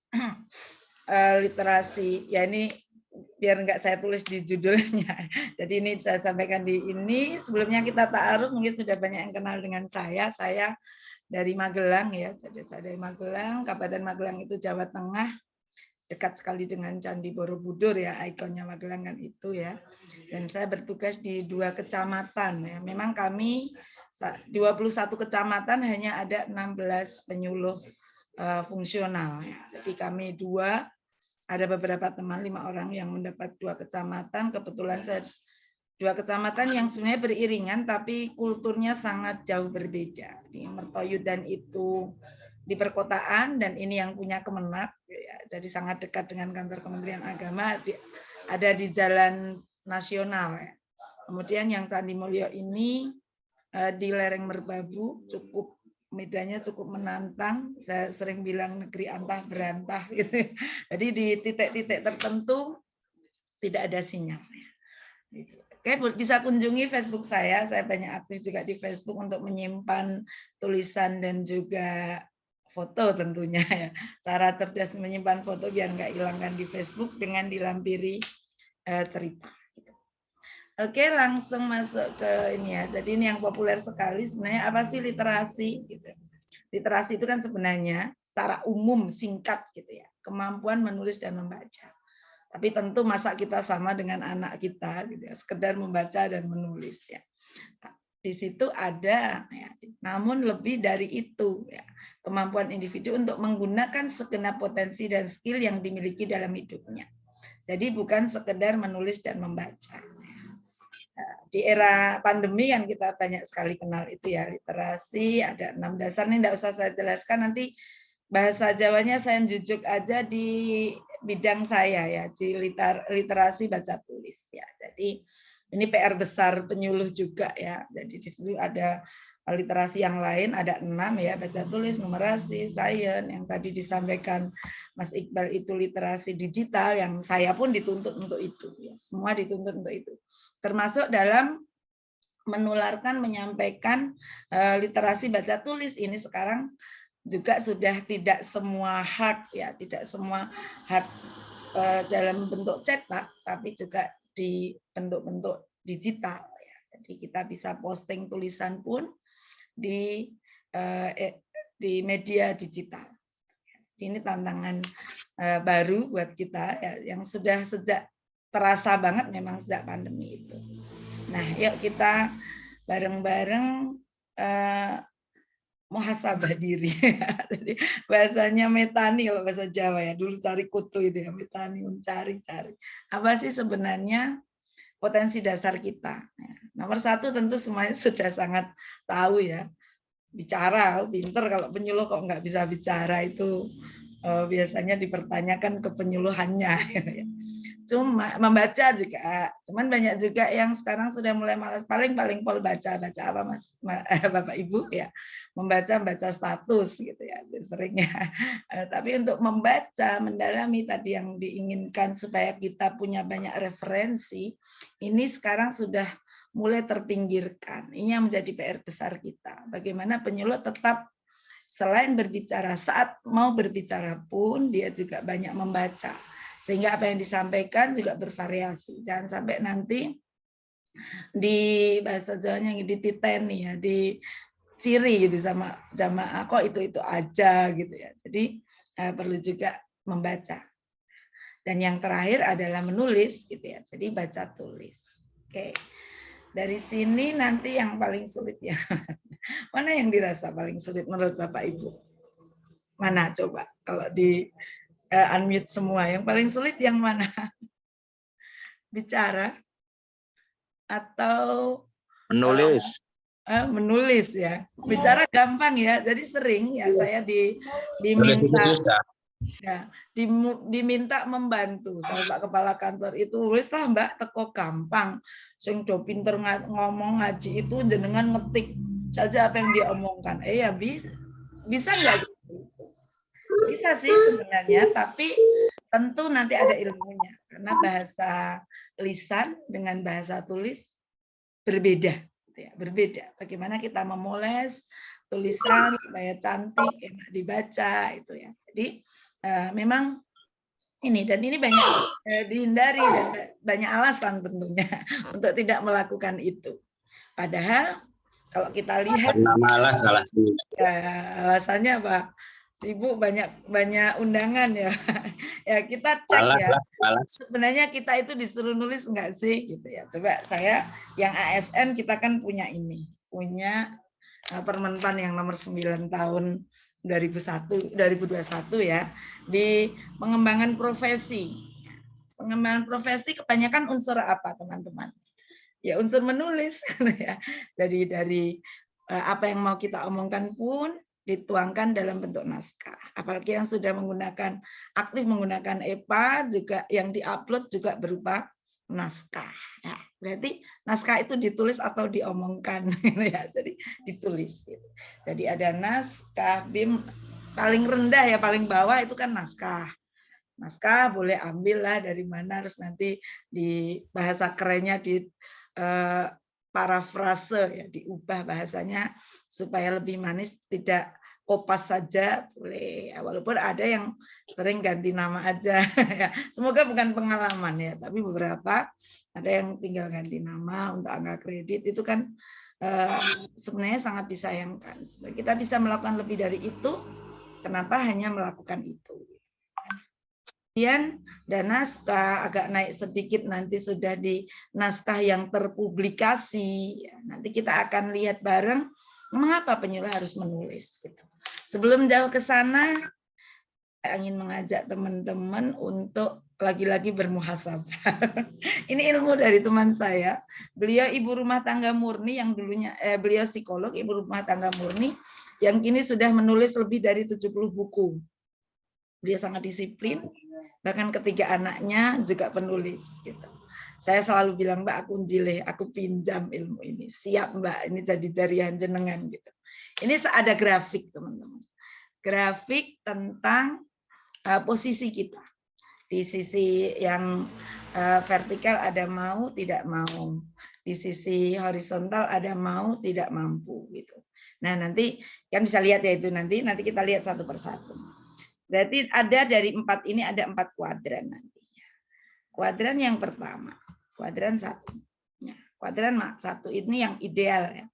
literasi. Ya ini biar nggak saya tulis di judulnya. Jadi ini saya sampaikan di ini. Sebelumnya kita ta'aruf, mungkin sudah banyak yang kenal dengan saya. Saya dari Magelang ya. Jadi saya dari Magelang, Kabupaten Magelang itu Jawa Tengah. Dekat sekali dengan Candi Borobudur ya, ikonnya Magelang kan itu ya. Dan saya bertugas di 2 kecamatan ya. Memang kami 21 kecamatan hanya ada 16 penyuluh fungsional. Ya. Jadi kami ada beberapa teman 5 orang yang mendapat 2 kecamatan. Kebetulan saya 2 kecamatan yang sebenarnya beriringan tapi kulturnya sangat jauh berbeda. Di Mertoyudan itu di perkotaan dan ini yang punya Kemenak, ya, jadi sangat dekat dengan kantor Kementerian Agama, ada di jalan nasional. Ya. Kemudian yang Candi Mulyo ini di lereng Merbabu, medannya cukup menantang. Saya sering bilang negeri antah berantah. Gitu. Jadi di titik-titik tertentu tidak ada sinyal. Gitu. Oke, bisa kunjungi Facebook saya banyak aktif juga di Facebook untuk menyimpan tulisan dan juga foto tentunya. Ya. Cara cerdas menyimpan foto biar nggak hilangkan di Facebook dengan dilampiri cerita. Gitu. Oke, langsung masuk ke ini ya. Jadi ini yang populer sekali sebenarnya apa sih literasi? Gitu. Literasi itu kan sebenarnya secara umum singkat gitu ya, kemampuan menulis dan membaca. Tapi tentu masa kita sama dengan anak kita, gitu ya, sekedar membaca dan menulis ya. Di situ ada, ya, namun lebih dari itu ya, kemampuan individu untuk menggunakan segenap potensi dan skill yang dimiliki dalam hidupnya. Jadi bukan sekedar menulis dan membaca. Di era pandemi kan kita banyak sekali kenal itu ya, literasi, ada 6 dasar, ini tidak usah saya jelaskan, nanti bahasa Jawanya saya jujuk aja di bidang saya ya, di literasi baca tulis ya. Jadi ini PR besar penyuluh juga ya. Jadi di situ ada literasi yang lain, ada 6 ya, baca tulis, numerasi, sains, yang tadi disampaikan Mas Iqbal itu literasi digital, yang saya pun dituntut untuk itu ya. Semua dituntut untuk itu. Termasuk dalam menularkan, menyampaikan literasi baca tulis ini sekarang juga sudah tidak semua hard ya, tidak semua hard dalam bentuk cetak, tapi juga di bentuk-bentuk digital ya. Jadi kita bisa posting tulisan pun di media digital. Ini tantangan baru buat kita ya, yang sudah sejak terasa banget memang sejak pandemi itu. Nah, yuk kita bareng-bareng muhasabah diri. Jadi bahasanya metani kalau bahasa Jawa ya. Dulu cari kutu itu ya, metani, mencari. Apa sih sebenarnya potensi dasar kita? Nomor 1 tentu semuanya sudah sangat tahu ya. Bicara, pinter, kalau penyuluh kok nggak bisa bicara itu biasanya dipertanyakan ke penyuluhannya. Cuma membaca juga, cuman banyak juga yang sekarang sudah mulai malas, paling pol baca apa Mas Bapak Ibu ya, membaca status gitu ya seringnya. Tapi untuk membaca, mendalami tadi yang diinginkan supaya kita punya banyak referensi, ini sekarang sudah mulai terpinggirkan. Ini yang menjadi PR besar kita. Bagaimana penyuluh tetap selain berbicara, saat mau berbicara pun dia juga banyak membaca. Sehingga apa yang disampaikan juga bervariasi. Jangan sampai nanti di bahasa Jawanya dititeni ya, diciri gitu sama jamaah kok itu aja gitu ya. Jadi perlu juga membaca. Dan yang terakhir adalah menulis gitu ya. Jadi baca tulis. Oke. Dari sini nanti yang paling sulit ya. Mana yang dirasa paling sulit menurut Bapak Ibu? Mana coba kalau di unmute semua. Yang paling sulit yang mana? Bicara atau menulis? Menulis ya. Bicara gampang ya. Jadi sering ya saya diminta ya, diminta membantu sama Pak Kepala Kantor itu, tulislah Mbak, teko gampang. Sing do pinter ngomong ngaji itu jenengan ngetik saja apa yang dia omongkan. Ya bisa nggak? Bisa sih sebenarnya, tapi tentu nanti ada ilmunya karena bahasa lisan dengan bahasa tulis berbeda, ya, berbeda. Bagaimana kita memoles tulisan supaya cantik, enak dibaca itu ya. Jadi memang ini dan ini banyak dihindari dan banyak alasan tentunya untuk tidak melakukan itu. Padahal kalau kita lihat malas alasannya. Alasannya apa? Sibuk, banyak undangan ya. Ya kita cek ya. Sebenarnya kita itu disuruh nulis enggak sih gitu ya. Coba saya yang ASN kita kan punya ini, punya Permenpan yang nomor 9 tahun 2021 ya, di pengembangan profesi. Pengembangan profesi kebanyakan unsur apa, teman-teman? Ya unsur menulis ya. Jadi dari apa yang mau kita omongkan pun dituangkan dalam bentuk naskah. Apalagi yang sudah aktif menggunakan EPA, juga yang diupload juga berupa naskah. Ya, berarti naskah itu ditulis atau diomongkan ya. Jadi ditulis. Jadi ada naskah BIM paling rendah ya, paling bawah itu kan naskah. Naskah boleh ambillah dari mana, harus nanti di bahasa kerennya di parafrase ya, diubah bahasanya supaya lebih manis, tidak kopas saja boleh. Walaupun ada yang sering ganti nama aja ya. Semoga bukan pengalaman ya, tapi beberapa ada yang tinggal ganti nama untuk angka kredit, itu kan sebenarnya sangat disayangkan. Kita bisa melakukan lebih dari itu, kenapa hanya melakukan itu? Kemudian dan naskah agak naik sedikit, nanti sudah di naskah yang terpublikasi. Nanti kita akan lihat bareng mengapa penyuluh harus menulis. Sebelum jauh ke sana, saya ingin mengajak teman-teman untuk lagi-lagi bermuhasabah. Ini ilmu dari teman saya. Beliau ibu rumah tangga murni, yang dulunya beliau psikolog, ibu rumah tangga murni, yang kini sudah menulis lebih dari 70 buku. Dia sangat disiplin, bahkan ketiga anaknya juga penulis. Gitu. Saya selalu bilang, Mbak, aku njileh, aku pinjam ilmu ini. Siap, Mbak, ini jadi jarihan jenengan. Gitu. Ini ada grafik, teman-teman. Grafik tentang posisi kita. Di sisi yang vertikal ada mau, tidak mau. Di sisi horizontal ada mau, tidak mampu. Gitu. Nah, nanti kan bisa lihat ya itu, nanti kita lihat satu persatu. Berarti ada dari 4 ini ada 4 kuadran nantinya. Kuadran yang pertama, kuadran 1. Ya, kuadran 1 ini yang ideal ya.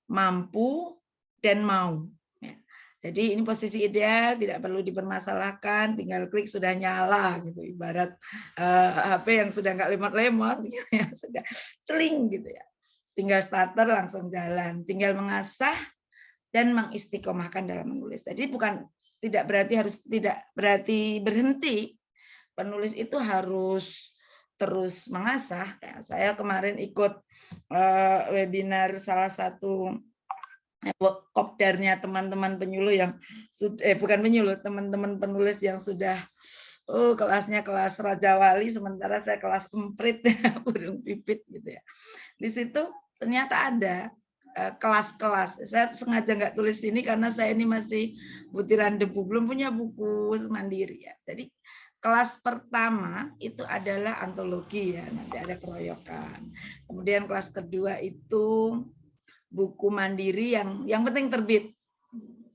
Mampu dan mau. Ya. Jadi ini posisi ideal, tidak perlu dipermasalahkan, tinggal klik sudah nyala gitu. Ibarat HP yang sudah nggak lemot-lemot, gitu ya, sudah seling gitu ya. Tinggal starter langsung jalan, tinggal mengasah dan mengistiqomahkan dalam menulis. Jadi tidak berarti berhenti. Penulis itu harus terus mengasah. Saya kemarin ikut webinar salah satu kopdarnya teman-teman penyuluh yang bukan penyuluh, teman-teman penulis yang sudah kelasnya kelas Raja Wali, sementara saya kelas emprit burung pipit gitu ya. Di situ ternyata ada kelas-kelas. Saya sengaja nggak tulis ini karena saya ini masih butiran debu, belum punya buku mandiri ya. Jadi kelas pertama itu adalah antologi ya, nanti ada keroyokan. Kemudian kelas kedua itu buku mandiri yang penting terbit.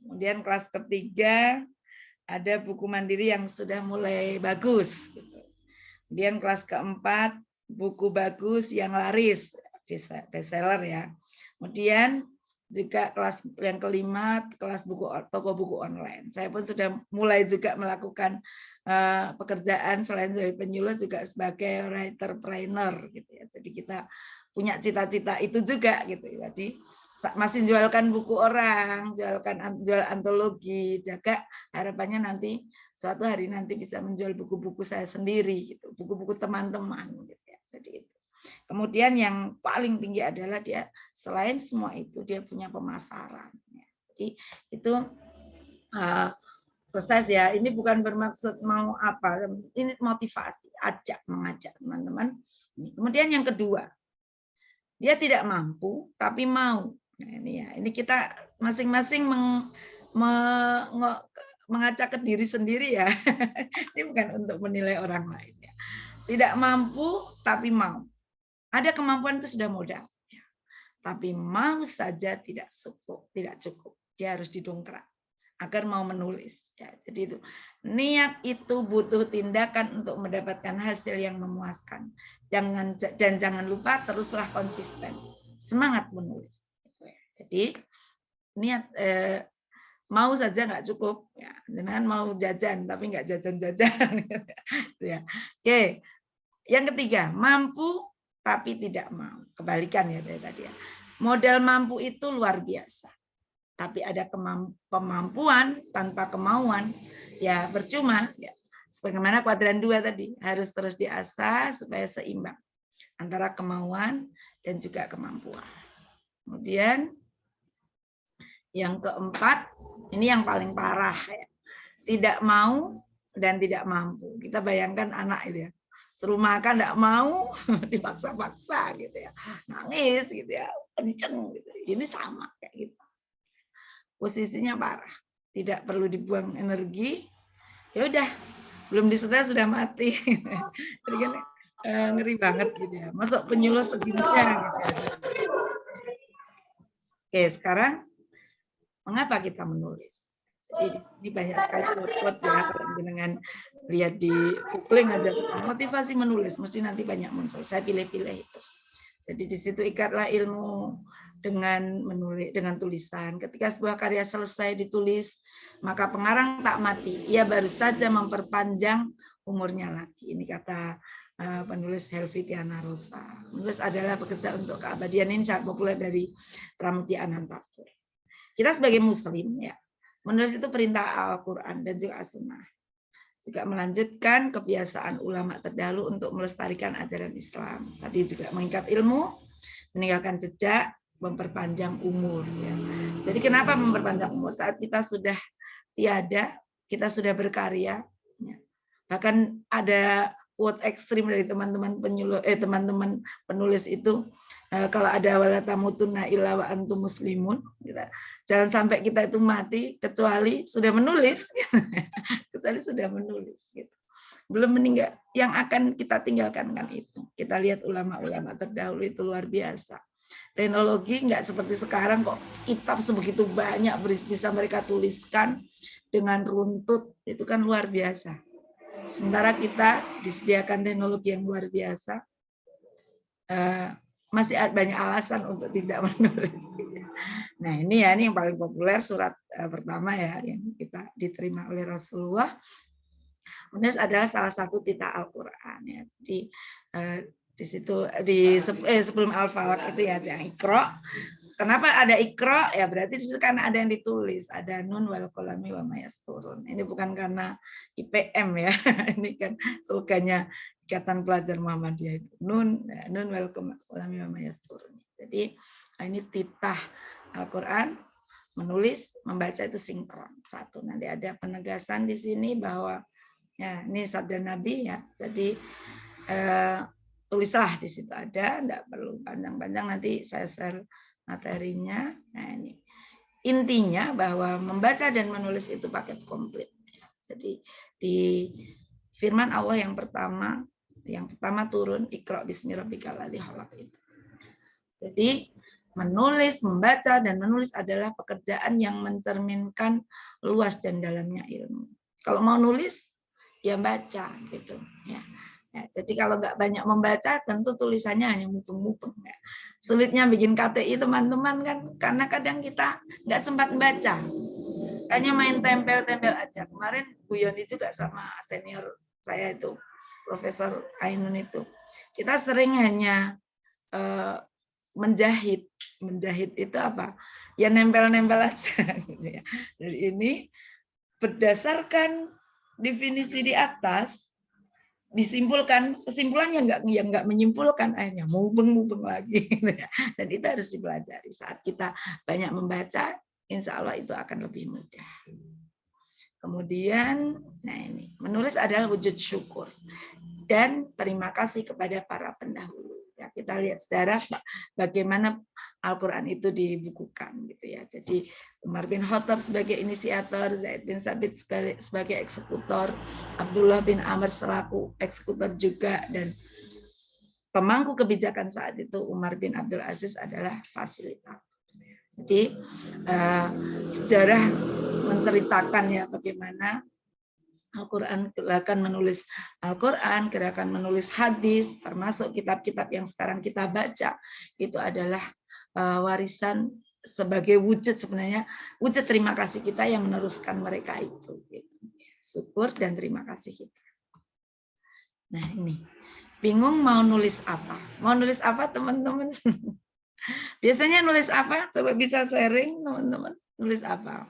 Kemudian kelas ketiga ada buku mandiri yang sudah mulai bagus. Kemudian kelas keempat buku bagus yang laris, bestseller ya. Kemudian juga kelas yang kelima, kelas toko buku online. Saya pun sudah mulai juga melakukan pekerjaan selain sebagai penyuluh juga sebagai writer-trainer gitu ya. Jadi kita punya cita-cita itu juga gitu. Jadi masih jualkan buku orang, jual antologi, jaga harapannya nanti suatu hari nanti bisa menjual buku-buku saya sendiri gitu, buku-buku teman-teman gitu ya. Jadi itu. Kemudian yang paling tinggi adalah dia selain semua itu dia punya pemasaran. Jadi itu proses ya. Ini bukan bermaksud mau apa, ini motivasi, mengajak teman-teman. Kemudian yang kedua, dia tidak mampu tapi mau. Nah, ini ya. Ini kita masing-masing mengacak ke diri sendiri ya. Ini bukan untuk menilai orang lain ya. Tidak mampu tapi mau. Ada kemampuan itu sudah modal, tapi mau saja tidak cukup. Dia harus didongkrak agar mau menulis. Ya, jadi itu niat itu butuh tindakan untuk mendapatkan hasil yang memuaskan. Dan jangan lupa teruslah konsisten, semangat menulis. Jadi niat mau saja nggak cukup, ya, dengan mau jajan tapi nggak jajan-jajan. Ya. Oke, yang ketiga mampu tapi tidak mau. Kebalikan ya dari tadi ya. Modal mampu itu luar biasa. tapi ada kemampuan tanpa kemauan, ya percuma. Ya. Sebagaimana kuadran 2 tadi, harus terus diasah supaya seimbang antara kemauan dan juga kemampuan. Kemudian yang keempat, ini yang paling parah ya. Tidak mau dan tidak mampu. Kita bayangkan anak itu ya. Suruh makan tidak mau, dipaksa-paksa gitu ya. Nangis gitu ya, kenceng gitu. Ini sama kayak gitu. Posisinya parah. Tidak perlu dibuang energi. Ya udah, belum disetel sudah mati. Jadi kan ngeri banget gitu ya. Masuk penyuluh segininya gitu ya. Oke, sekarang mengapa kita menulis? Jadi di banyak sekali quote ya, kalau dengan lihat di googling aja motivasi menulis, mesti nanti banyak muncul. Saya pilih-pilih itu. Jadi di situ ikatlah ilmu dengan menulis, dengan tulisan. Ketika sebuah karya selesai ditulis, maka pengarang tak mati. Ia baru saja memperpanjang umurnya lagi. Ini kata penulis Helvitiana Rosa. Menulis adalah pekerjaan untuk keabadian. Ini sangat populer dari Pramudia Anantatur. Kita sebagai Muslim ya, menulis itu perintah Al-Quran dan juga As-Sunnah. Juga melanjutkan kebiasaan ulama terdahulu untuk melestarikan ajaran Islam. Tadi juga mengikat ilmu, meninggalkan jejak, memperpanjang umur. Ya. Jadi kenapa memperpanjang umur? Saat kita sudah tiada, kita sudah berkarya. Ya. Bahkan ada quote ekstrim dari teman-teman teman-teman penulis itu, kalau ada wala tamutunna illa wa antum muslimun, jangan sampai kita itu mati kecuali sudah menulis, kecuali sudah menulis. Gitu. Belum meninggal, yang akan kita tinggalkan kan itu. Kita lihat ulama-ulama terdahulu itu luar biasa. Teknologi nggak seperti sekarang kok, kitab sebegitu banyak bisa mereka tuliskan dengan runtut, itu kan luar biasa. Sementara kita disediakan teknologi yang luar biasa, masih banyak alasan untuk tidak menulis. Nah ini ya, ini yang paling populer surat pertama ya yang kita diterima oleh Rasulullah. Menulis adalah salah satu titah Al-Quran ya. Jadi di situ sebelum Al-Falaq itu ya yang Iqra. Kenapa ada Iqra? Ya berarti di situ kan ada yang ditulis, ada nun wal qalami wa ma yasturun. Ini bukan karena IPM ya, ini kan slogannya Ikatan Pelajar Muhammadiyah itu. Nun wal qalami wa ma yasturun. Jadi ini titah Al-Qur'an, menulis, membaca itu sinkron. Satu, nanti ada penegasan di sini bahwa ya ini sabda Nabi ya. Jadi tulislah di situ ada, enggak perlu panjang-panjang, nanti saya share materinya. Nah ini intinya bahwa membaca dan menulis itu paket komplit. Jadi di firman Allah yang pertama turun Iqra bismi rabbikal ladzi khalaq itu. Jadi menulis, membaca dan menulis adalah pekerjaan yang mencerminkan luas dan dalamnya ilmu. Kalau mau nulis ya baca gitu ya. Ya, jadi kalau nggak banyak membaca, tentu tulisannya hanya mupeng-mupeng. Ya. Sulitnya bikin KTI teman-teman kan, karena kadang kita nggak sempat membaca. Hanya main tempel-tempel aja. Kemarin Bu Yoni juga sama senior saya itu, Profesor Ainun itu. Kita sering hanya menjahit. Menjahit itu apa? Ya nempel-nempel aja. Gitu ya. Jadi ini berdasarkan definisi di atas, disimpulkan, kesimpulannya nggak menyimpulkan, akhirnya mubeng lagi, dan itu harus dipelajari. Saat kita banyak membaca, insya Allah itu akan lebih mudah. Kemudian, nah ini menulis adalah wujud syukur dan terima kasih kepada para pendahulu. Ya, kita lihat sejarah bagaimana Al-Quran itu dibukukan, gitu ya. Jadi Umar bin Khattab sebagai inisiator, Zaid bin Sabit sebagai eksekutor, Abdullah bin Amr selaku eksekutor juga, dan pemangku kebijakan saat itu Umar bin Abdul Aziz adalah fasilitator. Jadi sejarah menceritakan ya bagaimana Al-Quran, gerakan menulis Al-Quran, gerakan menulis hadis, termasuk kitab-kitab yang sekarang kita baca, itu adalah warisan sebagai wujud, sebenarnya wujud terima kasih kita yang meneruskan mereka itu. Syukur dan terima kasih kita. Nah ini, bingung mau nulis apa? Mau nulis apa teman-teman? Biasanya nulis apa? Coba bisa sharing teman-teman. Nulis apa?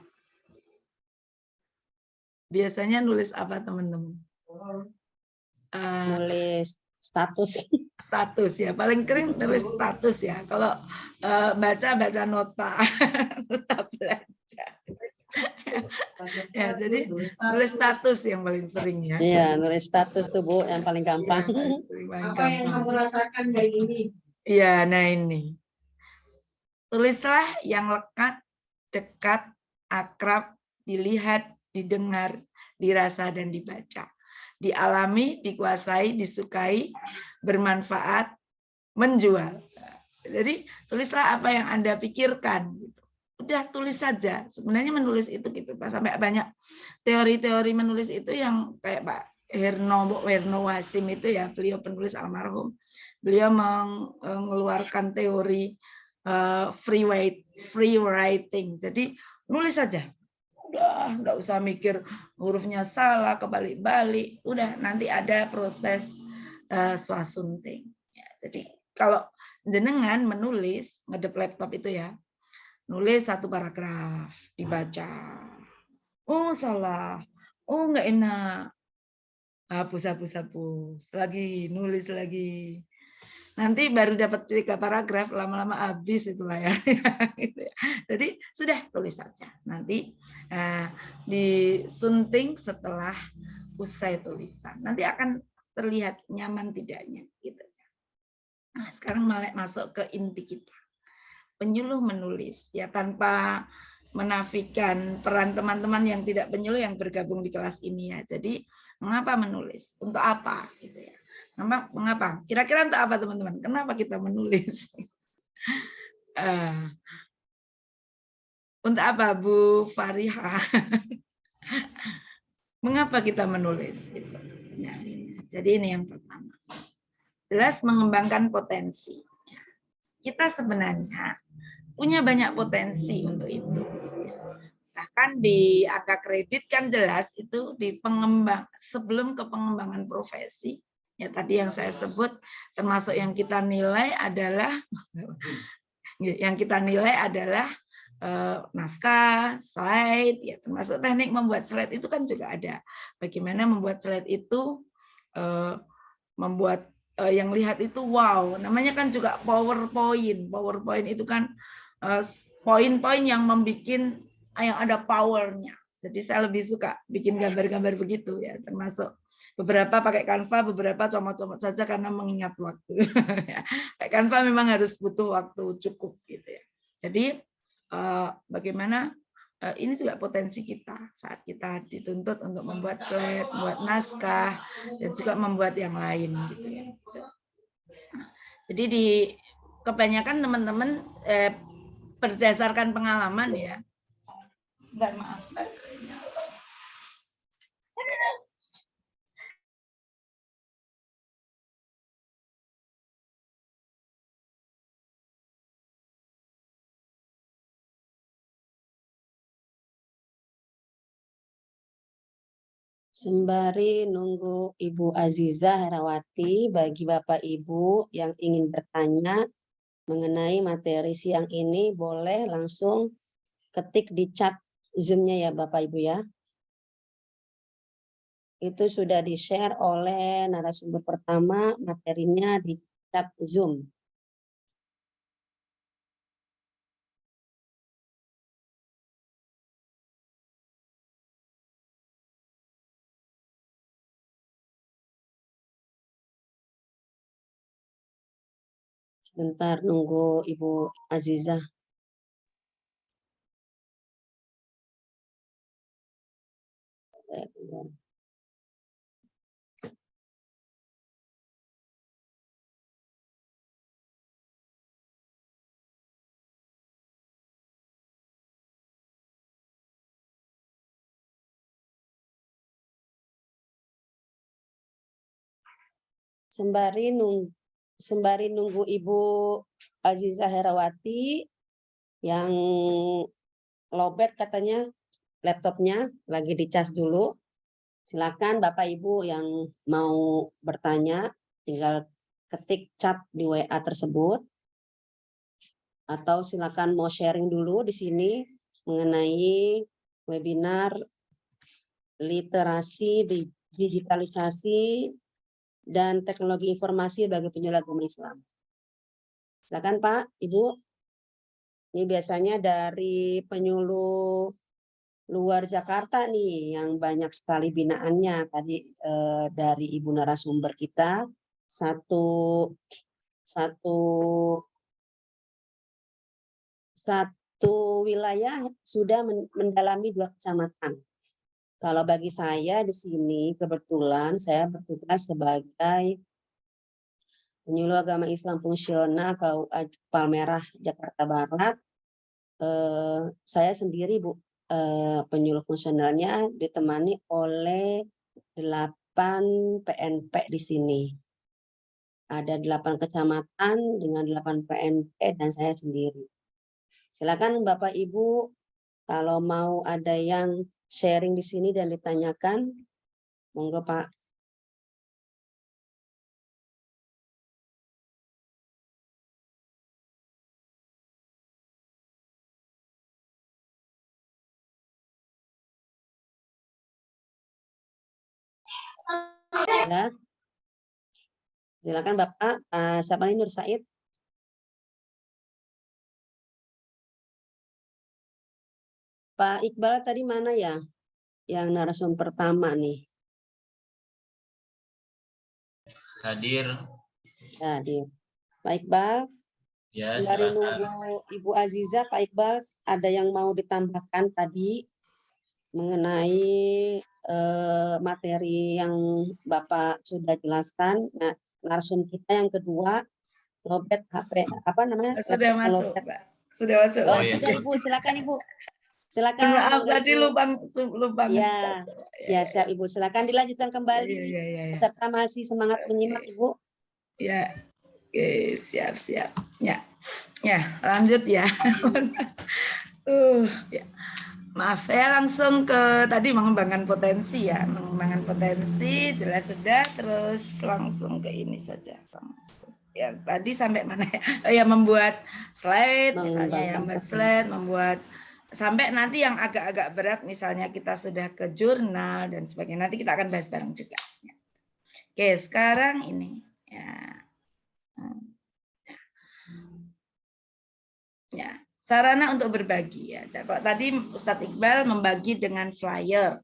Biasanya nulis apa teman-teman? Nulis status. Status ya. Paling kering nulis status ya. Kalau baca nota, nota belajar. Ya, jadi nulis status yang paling sering ya. Iya, nulis status tuh Bu yang paling gampang. Apa yang kamu rasakan kayak gini? Iya, nah ini. Tulislah yang lekat, dekat, akrab, dilihat, didengar, dirasa, dan dibaca. Dialami, dikuasai, disukai, bermanfaat, menjual. Jadi tulislah apa yang Anda pikirkan. Udah tulis saja. Sebenarnya menulis itu gitu Pak. Sampai banyak teori-teori menulis itu yang kayak Pak Werno Wasim itu ya, beliau penulis almarhum. Beliau mengeluarkan teori free writing. Jadi nulis saja. Udah nggak usah mikir hurufnya salah, kebalik-balik. Udah nanti ada proses swasunting. Ya, jadi kalau jenengan menulis ngedep laptop itu ya, nulis satu paragraf, dibaca. Oh salah, oh nggak enak. Hapus lagi, nulis lagi. Nanti baru dapat 3 paragraf, lama-lama habis itu layar. Gitu ya. Jadi sudah tulis saja. Nanti disunting setelah usai tulisan. Nanti akan terlihat nyaman tidaknya. Gitu. Nah, sekarang masuk ke inti kita. Penyuluh menulis ya, tanpa menafikan peran teman-teman yang tidak penyuluh yang bergabung di kelas ini ya. Jadi mengapa menulis? Untuk apa? Gitu ya. Mengapa? Kira-kira untuk apa teman-teman? Kenapa kita menulis? Untuk apa Bu Fariha? Mengapa kita menulis? Gitu. Nah, jadi ini yang pertama. Jelas mengembangkan potensi. Kita sebenarnya punya banyak potensi untuk itu. Bahkan di angka kredit kan jelas itu di sebelum ke pengembangan profesi. Ya tadi yang saya sebut termasuk yang kita nilai adalah naskah, slide, ya termasuk teknik membuat slide itu kan juga ada. Bagaimana membuat slide itu membuat yang lihat itu wow, namanya kan juga PowerPoint. PowerPoint itu kan poin-poin yang membuat yang ada powernya. Jadi saya lebih suka bikin gambar-gambar begitu ya, termasuk beberapa pakai Canva, beberapa comot-comot saja karena mengingat waktu. Pakai Canva memang harus butuh waktu cukup gitu ya. Jadi bagaimana ini juga potensi kita saat kita dituntut untuk membuat slide, membuat naskah, dan juga membuat yang lain gitu ya. Jadi di kebanyakan teman-teman berdasarkan pengalaman ya. Sebentar, maaf. Sembari nunggu Ibu Aziza Herawati, bagi Bapak Ibu yang ingin bertanya mengenai materi siang ini, boleh langsung ketik di chat Zoom-nya ya Bapak Ibu ya. Itu sudah di-share oleh narasumber pertama, materinya di chat Zoom. Sebentar nunggu Ibu Aziza. Sembari nunggu Ibu Aziza Herawati yang lowbat katanya laptopnya lagi dicas dulu. Silakan Bapak Ibu yang mau bertanya tinggal ketik chat di WA tersebut. Atau silakan mau sharing dulu di sini mengenai webinar literasi digitalisasi dan teknologi informasi bagi penyuluh agama Islam. Silakan Pak, Ibu. Ini biasanya dari penyuluh luar Jakarta nih yang banyak sekali binaannya tadi dari Ibu narasumber kita satu wilayah sudah mendalami 2 kecamatan. Kalau bagi saya di sini kebetulan saya bertugas sebagai penyuluh agama Islam fungsional KUA Palmerah Jakarta Barat. Saya sendiri Bu, penyuluh fungsionalnya ditemani oleh 8 PNP di sini. Ada 8 kecamatan dengan 8 PNP dan saya sendiri. Silakan Bapak Ibu kalau mau ada yang sharing di sini dan ditanyakan, monggo Pak. Ya. Silakan Bapak. Siapa ini Nur Said? Pak Iqbal tadi mana ya? Yang narasumber pertama nih. Hadir. Hadir. Pak Iqbal. Ya, Dari silakan. nunggu Ibu Aziza, Pak Iqbal, ada yang mau ditambahkan tadi mengenai materi yang Bapak sudah jelaskan. Nah, narsum kita yang kedua, lobet HP, apa namanya? Sudah masuk, Lobet. Pak. Sudah masuk. Oh, ya, sudah Ibu, silakan Ibu. Silakan. Maaf monggo, tadi Ibu. lupa Ya, ya siap Ibu. Silakan dilanjutkan kembali. Ya. Peserta masih semangat menyimak Ibu. Ya, oke, siap. Ya, lanjut ya. Ya. Maaf ya, langsung ke tadi mengembangkan potensi ya, mengembangkan potensi jelas sudah, terus langsung ke ini saja. Ya, tadi sampai mana ya? Oh ya, membuat slide, misalnya ya, membuat slide, membuat sampai nanti yang agak-agak berat, misalnya kita sudah ke jurnal dan sebagainya. Nanti kita akan bahas bareng juga. Oke, sekarang ini ya. Sarana untuk berbagi ya. Kalau tadi Ustadz Iqbal membagi dengan flyer.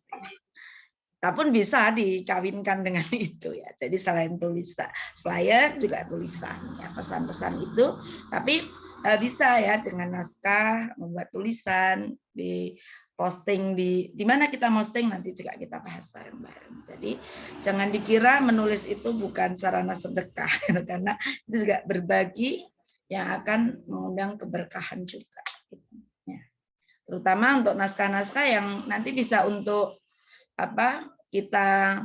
Tapi bisa dikawinkan dengan itu ya. Jadi selain tulisan flyer juga tulisan ya, pesan-pesan itu. Tapi bisa ya dengan naskah membuat tulisan di posting di mana kita posting nanti juga kita bahas bareng-bareng. Jadi jangan dikira menulis itu bukan sarana sedekah karena itu juga berbagi yang akan mengundang keberkahan juga. Ya. Terutama untuk naskah-naskah yang nanti bisa untuk kita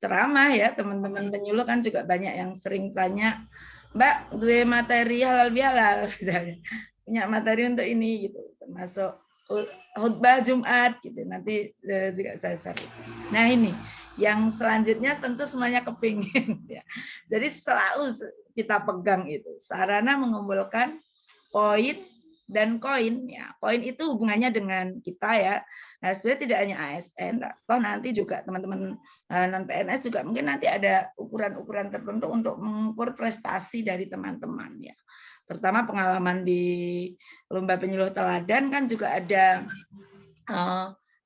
ceramah ya, teman-teman penyuluh kan juga banyak yang sering tanya, Mbak, dua materi halal bihalal misalnya, punya materi untuk ini gitu, termasuk khutbah Jumat gitu, nanti juga saya share. Nah ini yang selanjutnya tentu semuanya kepingin ya. Jadi selalu kita pegang itu sarana mengumpulkan poin dan koin ya. Poin itu hubungannya dengan kita ya. Nah, sebenarnya tidak hanya ASN, toh nanti juga teman-teman non PNS juga mungkin nanti ada ukuran-ukuran tertentu untuk mengukur prestasi dari teman-teman ya. Terutama pengalaman di lomba penyuluh teladan kan juga ada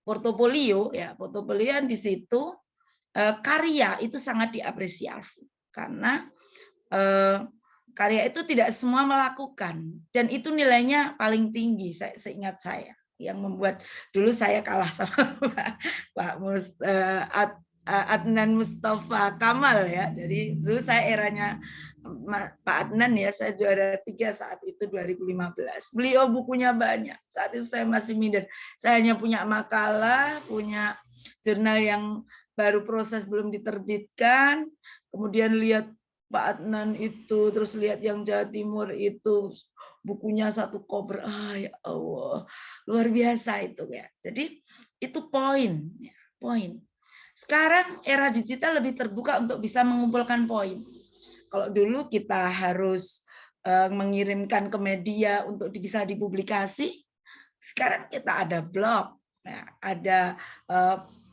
portofolio ya. Portofolio di situ karya itu sangat diapresiasi karena karya itu tidak semua melakukan dan itu nilainya paling tinggi seingat saya, yang membuat dulu saya kalah sama Pak Adnan Mustafa Kamal ya. Jadi dulu saya eranya Pak Adnan ya, saya juara 3 saat itu 2015. Beliau bukunya banyak. Saat itu saya masih minder. Saya hanya punya makalah, punya jurnal yang baru proses belum diterbitkan. Kemudian lihat Pak Adnan itu, terus lihat yang Jawa Timur itu bukunya 1 koper, ya Allah, luar biasa itu ya. Jadi itu poin, ya, poin. Sekarang era digital lebih terbuka untuk bisa mengumpulkan poin. Kalau dulu kita harus mengirimkan ke media untuk bisa dipublikasi. Sekarang kita ada blog, ada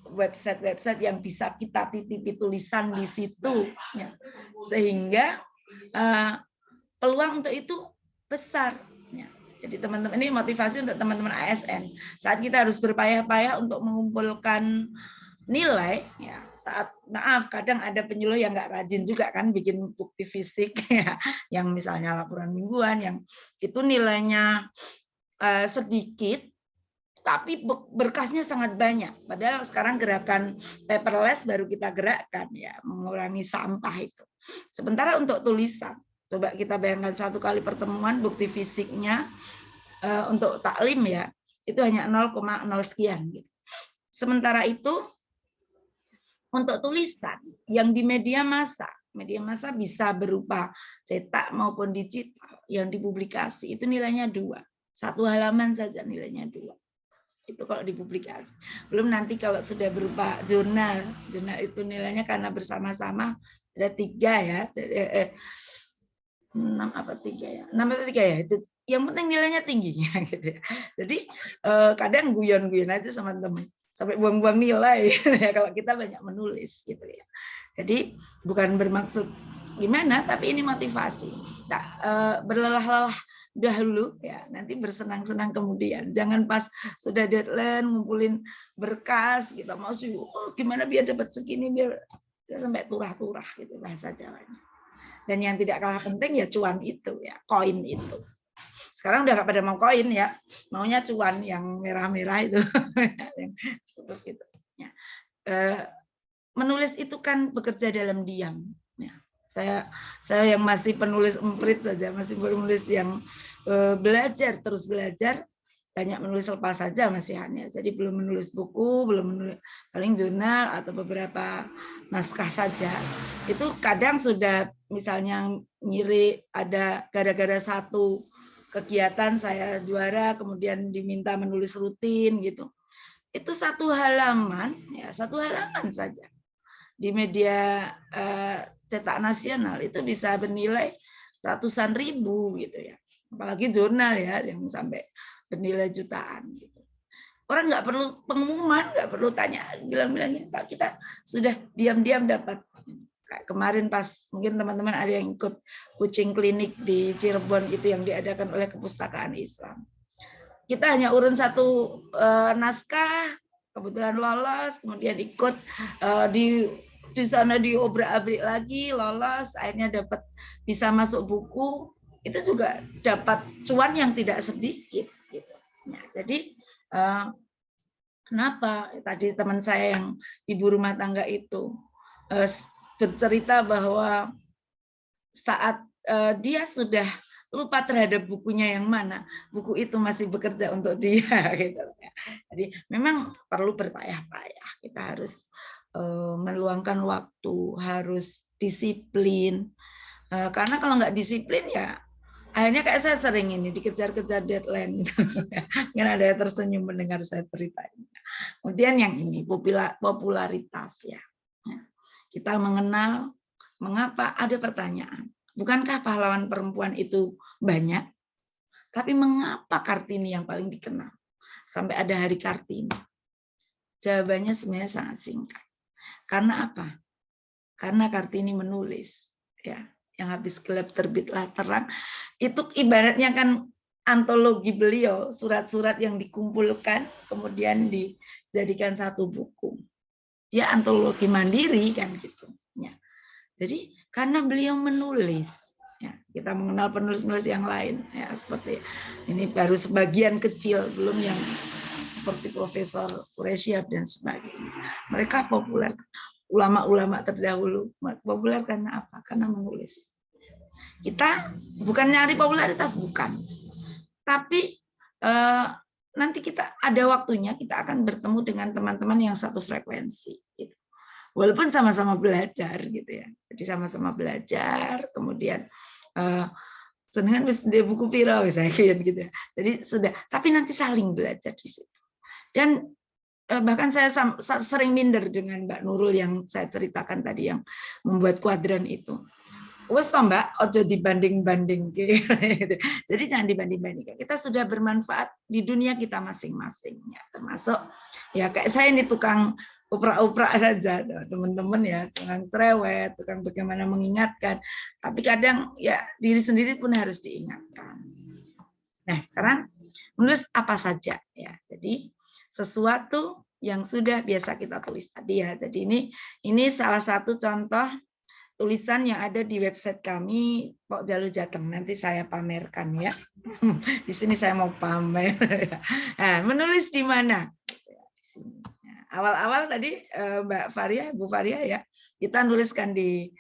website-website yang bisa kita titipi tulisan di situ, sehingga peluang untuk itu besar. Jadi teman-teman, ini motivasi untuk teman-teman ASN. Saat kita harus berpayah-payah untuk mengumpulkan nilai, ya, saat maaf kadang ada penyuluh yang nggak rajin juga kan bikin bukti fisik, ya, yang misalnya laporan mingguan, yang itu nilainya sedikit, tapi berkasnya sangat banyak. Padahal sekarang gerakan paperless baru kita gerakkan, ya, mengurangi sampah itu. Sementara untuk tulisan, coba kita bayangkan 1 kali pertemuan bukti fisiknya untuk taklim, ya, itu hanya 0,0 sekian. Gitu. Sementara itu untuk tulisan yang di media massa bisa berupa cetak maupun digital yang dipublikasi itu nilainya 2. 1 halaman saja nilainya 2. Itu kalau dipublikasi. Belum nanti kalau sudah berupa jurnal itu nilainya karena bersama-sama ada 3 ya. 6 apa 3 ya? 6 atau 3 ya? Itu yang penting nilainya tinggi gitu ya. Jadi kadang guyon-guyon aja sama teman. Sampai buang-buang nilai ya kalau kita banyak menulis gitu ya. Jadi bukan bermaksud gimana, tapi ini motivasi. Kita berlelah-lelah dahulu ya, nanti bersenang-senang kemudian. Jangan pas sudah deadline ngumpulin berkas kita mau gimana biar dapat segini, biar sampai turah-turah gitu bahasa Jawanya. Dan yang tidak kalah penting ya cuan itu ya, koin itu. Sekarang udah nggak pada mau koin ya, maunya cuan yang merah-merah itu. Seperti itu. Ya. Menulis itu kan bekerja dalam diam. Ya. Saya yang masih penulis emprit saja, masih penulis yang belajar, terus belajar, banyak menulis lepas saja masih hanya. Jadi belum menulis buku, belum menulis paling jurnal atau beberapa naskah saja. Itu kadang sudah misalnya ngiri ada gara-gara satu kegiatan saya juara, kemudian diminta menulis rutin gitu. Itu 1 halaman, ya 1 halaman saja di media cetak nasional itu bisa bernilai ratusan ribu gitu ya. Apalagi jurnal ya yang sampai bernilai jutaan gitu. Orang nggak perlu pengumuman, nggak perlu tanya, bilang-bilangnya Pak kita sudah diam-diam dapat. Kemarin pas mungkin teman-teman ada yang ikut kucing klinik di Cirebon itu yang diadakan oleh Kepustakaan Islam. Kita hanya urun 1 naskah, kebetulan lolos, kemudian ikut di sana diobrak-abrik lagi, lolos, akhirnya dapat bisa masuk buku, itu juga dapat cuan yang tidak sedikit. Gitu. Nah, jadi kenapa tadi teman saya yang ibu rumah tangga itu bercerita bahwa saat dia sudah lupa terhadap bukunya yang mana, buku itu masih bekerja untuk dia. Gitu. Jadi memang perlu berpayah-payah. Kita harus meluangkan waktu, harus disiplin. Karena kalau nggak disiplin ya akhirnya kayak saya sering ini dikejar-kejar deadline. Mungkin ada yang tersenyum mendengar saya cerita ini. Kemudian yang ini popularitas ya. Kita mengenal mengapa ada pertanyaan. Bukankah pahlawan perempuan itu banyak? Tapi mengapa Kartini yang paling dikenal? Sampai ada Hari Kartini. Jawabannya sebenarnya sangat singkat. Karena apa? Karena Kartini menulis, ya, yang habis gelap terbitlah terang. Itu ibaratnya kan antologi beliau, surat-surat yang dikumpulkan, kemudian dijadikan 1 buku. Dia antologi mandiri kan gitu. Ya. Jadi karena beliau menulis, ya, kita mengenal penulis-penulis yang lain, ya, seperti ini baru sebagian kecil, belum yang seperti Profesor Quraisyab dan sebagainya. Mereka populer, ulama-ulama terdahulu populer karena apa? Karena menulis. Kita bukan nyari popularitas, bukan. Tapi nanti kita ada waktunya kita akan bertemu dengan teman-teman yang satu frekuensi. Gitu. Walaupun sama-sama belajar gitu ya. Jadi sama-sama belajar, kemudian senengan di buku piro misalnya gitu ya. Jadi sudah, tapi nanti saling belajar di situ. Dan bahkan saya sering minder dengan Mbak Nurul yang saya ceritakan tadi yang membuat kuadran itu. Wes toh Mbak, ojo dibanding-banding. Jadi jangan dibanding-bandingkan. Kita sudah bermanfaat di dunia kita masing-masing, ya. Termasuk ya kayak saya ini tukang uprak-uprak saja, teman-teman ya, tukang cerewet, tukang bagaimana mengingatkan. Tapi kadang ya diri sendiri pun harus diingatkan. Nah sekarang menulis apa saja ya. Jadi sesuatu yang sudah biasa kita tulis tadi ya. Jadi ini salah satu contoh tulisan yang ada di website kami Pok Jalu Jateng. Nanti saya pamerkan ya. Di sini saya mau pamer. Nah, menulis di mana? Awal-awal tadi Mbak Faria, Bu Faria ya, kita nuliskan di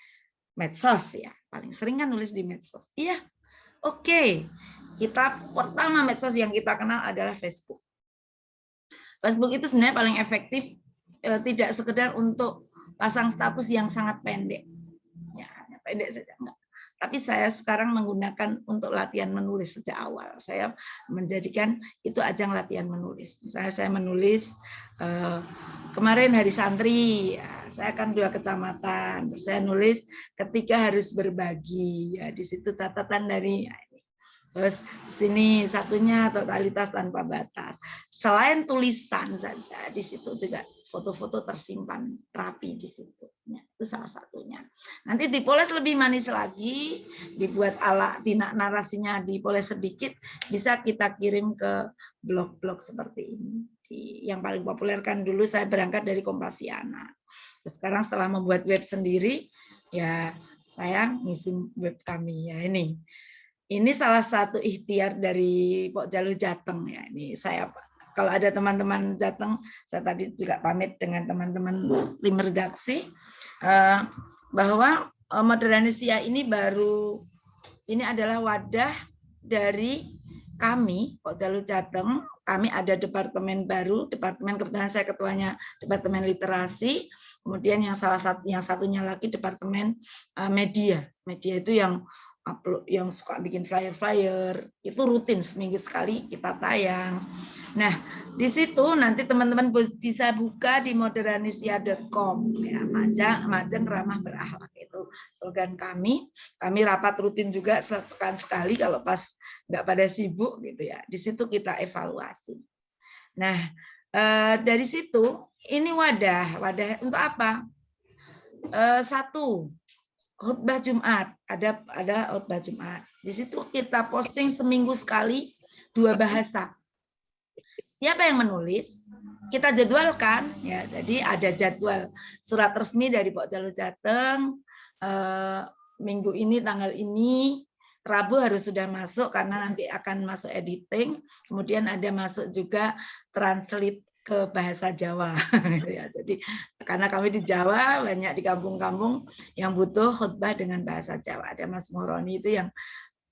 medsos ya. Paling sering kan nulis di medsos. Iya, oke. Kita pertama medsos yang kita kenal adalah Facebook. Facebook itu sebenarnya paling efektif, tidak sekedar untuk pasang status yang sangat pendek. Ya, pendek saja enggak. Tapi saya sekarang menggunakan untuk latihan menulis sejak awal. Saya menjadikan itu ajang latihan menulis. Misalnya saya menulis kemarin hari santri, ya, saya kan 2 kecamatan. Saya nulis ketika harus berbagi. Ya, di situ catatan dari terus sini satunya totalitas tanpa batas. Selain tulisan saja, di situ juga foto-foto tersimpan rapi di situ. Ya, itu salah satunya. Nanti dipoles lebih manis lagi, dibuat ala narasinya dipoles sedikit, bisa kita kirim ke blog-blog seperti ini. Yang paling populer kan dulu saya berangkat dari Kompasiana. Sekarang setelah membuat web sendiri, ya saya ngisi web kami ya ini. Ini salah satu ikhtiar dari Pok Jalu Jateng ya. Ini saya kalau ada teman-teman Jateng, saya tadi juga pamit dengan teman-teman tim redaksi bahwa Moderanisia ini adalah wadah dari kami Pok Jalu Jateng. Kami ada departemen baru, kebetulan saya ketuanya departemen literasi, kemudian yang satunya lagi departemen media. Media itu yang suka bikin flyer-flyer, itu rutin seminggu sekali kita tayang. Nah, di situ nanti teman-teman bisa buka di moderanisia.com ya, Majeng Ramah Berakhlak itu slogan kami. Kami rapat rutin juga sepekan sekali kalau pas nggak pada sibuk gitu ya. Di situ kita evaluasi. Nah, dari situ ini wadah untuk apa? Satu, khutbah Jumat, ada khutbah Jumat. Di situ kita posting seminggu sekali 2 bahasa. Siapa yang menulis? Kita jadwalkan ya. Jadi ada jadwal surat resmi dari Pok Jalu Jateng. Minggu ini tanggal ini, Rabu harus sudah masuk karena nanti akan masuk editing. Kemudian ada masuk juga translate ke bahasa Jawa. Jadi karena kami di Jawa, banyak di kampung-kampung yang butuh khutbah dengan bahasa Jawa. Ada Mas Moroni itu yang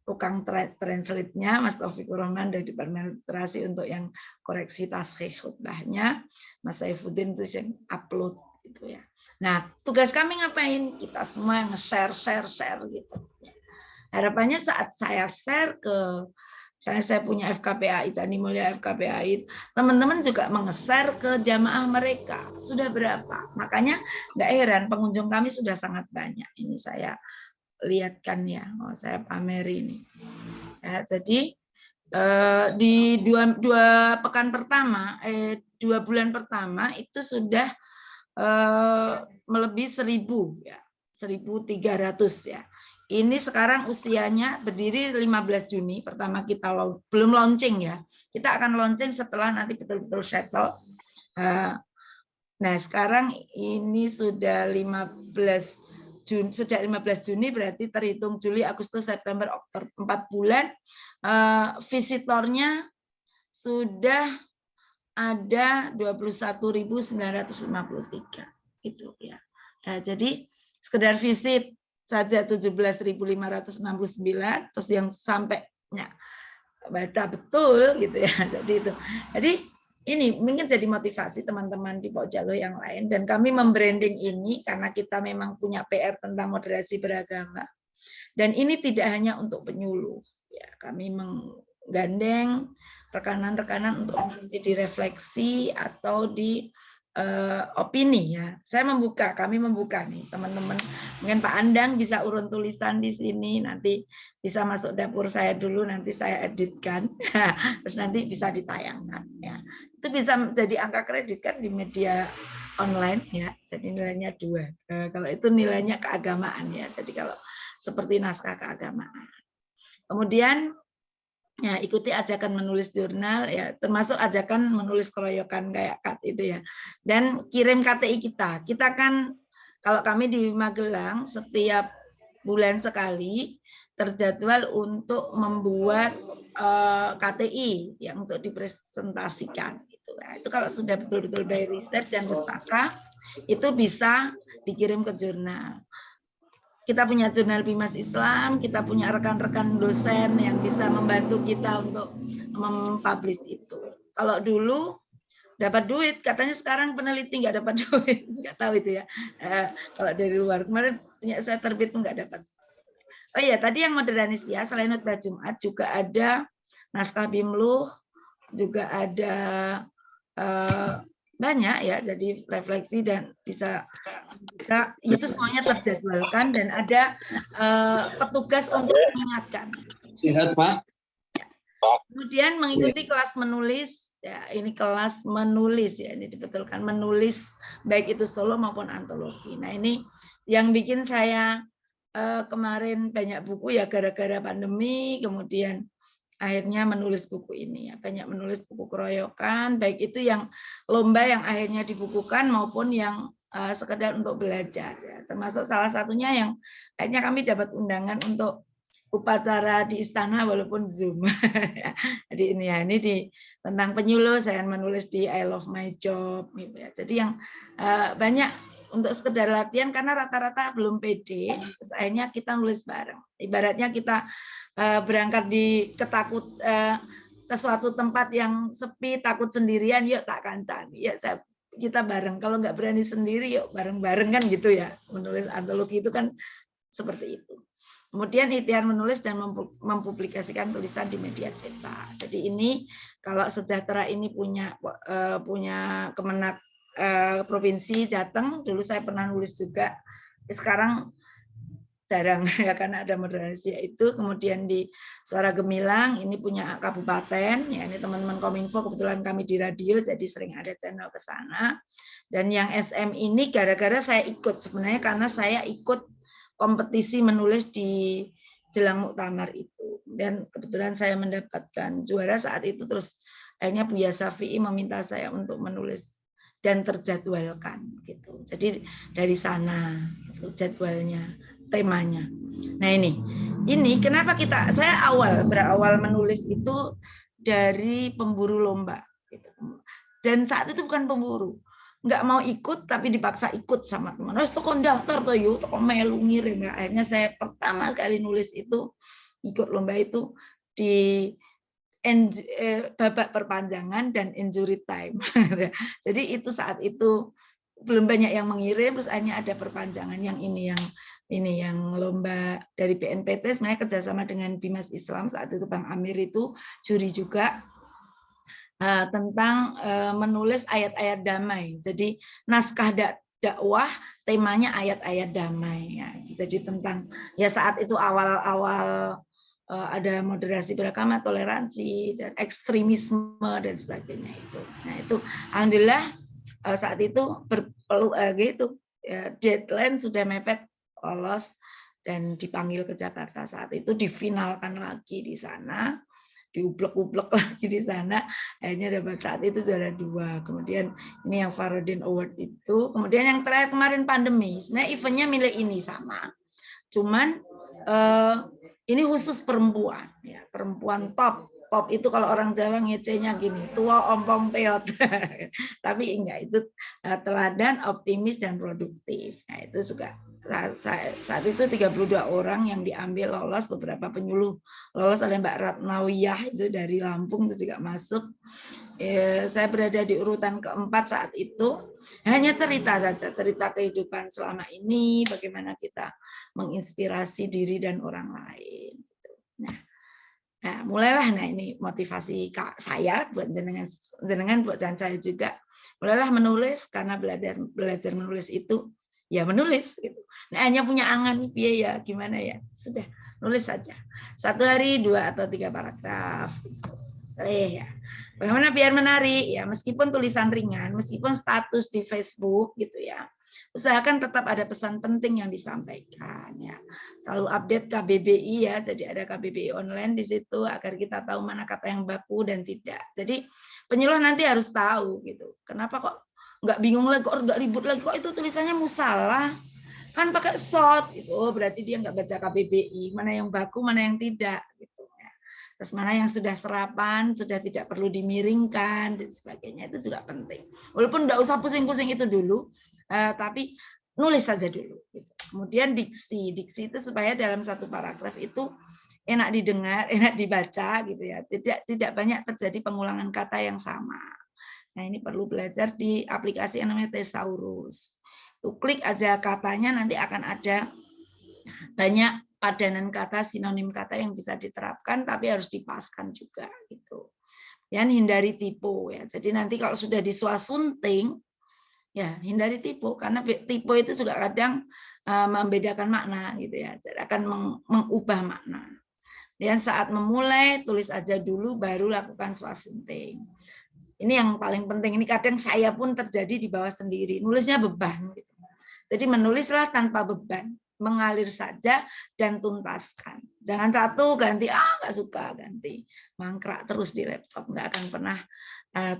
tukang translate-nya, Mas Taufikur Rahman dari Departemen Literasi untuk yang koreksi taskhih khutbahnya, Mas Saifuddin itu yang upload gitu ya. Nah, tugas kami ngapain? Kita semua nge-share gitu. Harapannya saat saya share ke saya punya FKPAI, Candi Mulia FKPAI, teman-teman juga meng-share ke jamaah mereka. Sudah berapa? Makanya nggak heran pengunjung kami sudah sangat banyak. Ini saya lihatkan ya, saya pamer ini. Ya, jadi di dua pekan pertama, 2 bulan pertama itu sudah melebihi 1.000 ya, 1.300 ya. Ini sekarang usianya berdiri 15 Juni. Pertama kita belum launching ya. Kita akan launching setelah nanti betul-betul settle. Nah sekarang ini sudah 15 Juni, sejak 15 Juni berarti terhitung Juli, Agustus, September, Oktober 4 bulan. Visitornya sudah ada 21.953 itu ya. Jadi sekedar visit saja 17.569, terus yang sampai ya, baca betul gitu ya. Jadi ini mungkin jadi motivasi teman-teman di Pok Jalu yang lain, dan kami membranding ini karena kita memang punya PR tentang moderasi beragama. Dan ini tidak hanya untuk penyuluh ya, kami menggandeng rekanan-rekanan untuk mengisi di refleksi atau di opini ya. Kami membuka nih teman-teman Mungkin Pak Andang bisa urun tulisan di sini, nanti bisa masuk dapur saya dulu, nanti saya editkan, terus nanti bisa ditayangkan. Ya. Itu bisa menjadi angka kredit kan di media online ya, jadi nilainya 2. Kalau itu nilainya keagamaan ya, jadi kalau seperti naskah keagamaan. Kemudian ya, ikuti ajakan menulis jurnal ya, termasuk ajakan menulis keroyokan kayak Kat itu ya. Dan kirim KTI kita. Kita kan kalau kami di Magelang setiap bulan sekali terjadwal untuk membuat KTI yang untuk dipresentasikan gitu. Nah, itu kalau sudah betul-betul by riset dan pustaka itu bisa dikirim ke jurnal. Kita punya jurnal Bimas Islam, kita punya rekan-rekan dosen yang bisa membantu kita untuk mempublish itu. Kalau dulu dapat duit, katanya sekarang peneliti nggak dapat duit, nggak tahu itu ya. Kalau dari luar kemarin punya saya terbit nggak dapat. Oh iya, tadi yang modernis ya, selain khutbah Jumat juga ada naskah Bimluh, juga ada banyak ya, jadi refleksi dan bisa itu semuanya terjadwalkan dan ada petugas untuk mengingatkan. Sehat, Pak. Kemudian mengikuti kelas menulis, ya ini kelas menulis ya, ini dibetulkan menulis baik itu solo maupun antologi. Nah ini yang bikin saya kemarin banyak buku ya gara-gara pandemi, kemudian akhirnya menulis buku ini ya, banyak menulis buku keroyokan, baik itu yang lomba yang akhirnya dibukukan maupun yang sekedar untuk belajar ya. Termasuk salah satunya yang akhirnya kami dapat undangan untuk upacara di istana walaupun Zoom. Jadi ini ya, ini di tentang penyuluh saya menulis di I Love My Job gitu ya. Jadi yang banyak untuk sekedar latihan karena rata-rata belum pede, terus akhirnya kita nulis bareng. Ibaratnya kita berangkat ke suatu tempat yang sepi, takut sendirian, yuk tak kancani. Ya kita bareng. Kalau nggak berani sendiri, yuk bareng-bareng kan gitu ya. Menulis antologi itu kan seperti itu. Kemudian ikhtiar menulis dan mempublikasikan tulisan di media cetak. Jadi ini kalau Sejahtera ini punya Kemenak Provinsi Jateng, dulu saya pernah nulis juga. Sekarang jarang ya karena ada modernisasi itu. Kemudian di Suara Gemilang ini punya kabupaten ya, ini teman-teman Kominfo, kebetulan kami di radio jadi sering ada channel ke sana. Dan yang SM ini gara-gara saya ikut sebenarnya karena saya ikut kompetisi menulis di Jelang Muktamar itu, dan kebetulan saya mendapatkan juara saat itu. Terus akhirnya Buya Syafi'i meminta saya untuk menulis dan terjadwalkan gitu. Jadi dari sana gitu, jadwalnya, temanya. Nah ini kenapa saya berawal menulis itu dari pemburu lomba gitu. Dan saat itu bukan pemburu, nggak mau ikut tapi dipaksa ikut sama teman. Terus toko daftar tuh yuk, toko melu ngirim. Akhirnya saya pertama kali nulis itu ikut lomba itu di babak perpanjangan dan injury time. Jadi itu saat itu belum banyak yang mengirim, terus akhirnya ada perpanjangan yang ini yang lomba dari BNPT sebenarnya kerjasama dengan Bimas Islam. Saat itu Bang Amir itu juri juga tentang menulis ayat-ayat damai. Jadi naskah dakwah temanya ayat-ayat damai ya. Jadi tentang ya saat itu awal-awal ada moderasi beragama, toleransi dan ekstremisme dan sebagainya itu. Nah itu alhamdulillah saat itu gitu ya, deadline sudah mepet, lolos dan dipanggil ke Jakarta. Saat itu difinalkan lagi di sana, diublek-ublek lagi di sana, akhirnya dapat saat itu juara 2. Kemudian ini yang Farodin Award itu. Kemudian yang terakhir kemarin pandemi, sebenarnya eventnya milik ini sama, cuman ini khusus perempuan ya, perempuan top itu kalau orang Jawa ngecenya gini, tua ompong peot. Tapi enggak, itu teladan, optimis dan produktif. Nah itu juga saat itu 32 orang yang diambil lolos, beberapa penyuluh lolos oleh Mbak Ratnawiyah itu dari Lampung itu juga masuk. Saya berada di urutan keempat saat itu. Hanya cerita saja, cerita kehidupan selama ini, bagaimana kita menginspirasi diri dan orang lain. Nah, mulailah ini motivasi saya buat jenengan buat saya juga. Mulailah menulis karena belajar menulis itu ya menulis gitu. Nah, hanya punya angan biaya gimana ya, sudah nulis saja 1 hari 2 atau 3 paragraf gitu. Ya. Bagaimana biar menarik ya, meskipun tulisan ringan, meskipun status di Facebook gitu ya, usahakan tetap ada pesan penting yang disampaikan ya. Selalu update KBBI ya, jadi ada KBBI online di situ agar kita tahu mana kata yang baku dan tidak. Jadi penyuluh nanti harus tahu gitu. Kenapa kok nggak bingung lagi, kok nggak ribut lagi, kok itu tulisannya musalah, kan pakai short gitu. Oh, berarti dia nggak baca KBBI, mana yang baku, mana yang tidak gitu. Terus mana yang sudah serapan, sudah tidak perlu dimiringkan dan sebagainya, itu juga penting. Walaupun nggak usah pusing-pusing itu dulu, tapi nulis saja dulu. Gitu. Kemudian diksi itu supaya dalam satu paragraf itu enak didengar, enak dibaca gitu ya. Tidak banyak terjadi pengulangan kata yang sama. Nah, ini perlu belajar di aplikasi yang namanya Thesaurus. Tuh, klik aja katanya, nanti akan ada banyak padanan kata, sinonim kata yang bisa diterapkan, tapi harus dipaskan juga gitu. Dan hindari tipu ya. Jadi nanti kalau sudah diswasunting, ya hindari tipu, karena tipu itu juga kadang membedakan makna gitu ya. Jadi akan mengubah makna. Dan saat memulai tulis aja dulu, baru lakukan swasunting. Ini yang paling penting. Ini kadang saya pun terjadi di bawah sendiri. Nulisnya beban. Gitu. Jadi menulislah tanpa beban. Mengalir saja dan tuntaskan. Jangan satu ganti, nggak suka ganti. Mangkrak terus di laptop. Nggak akan pernah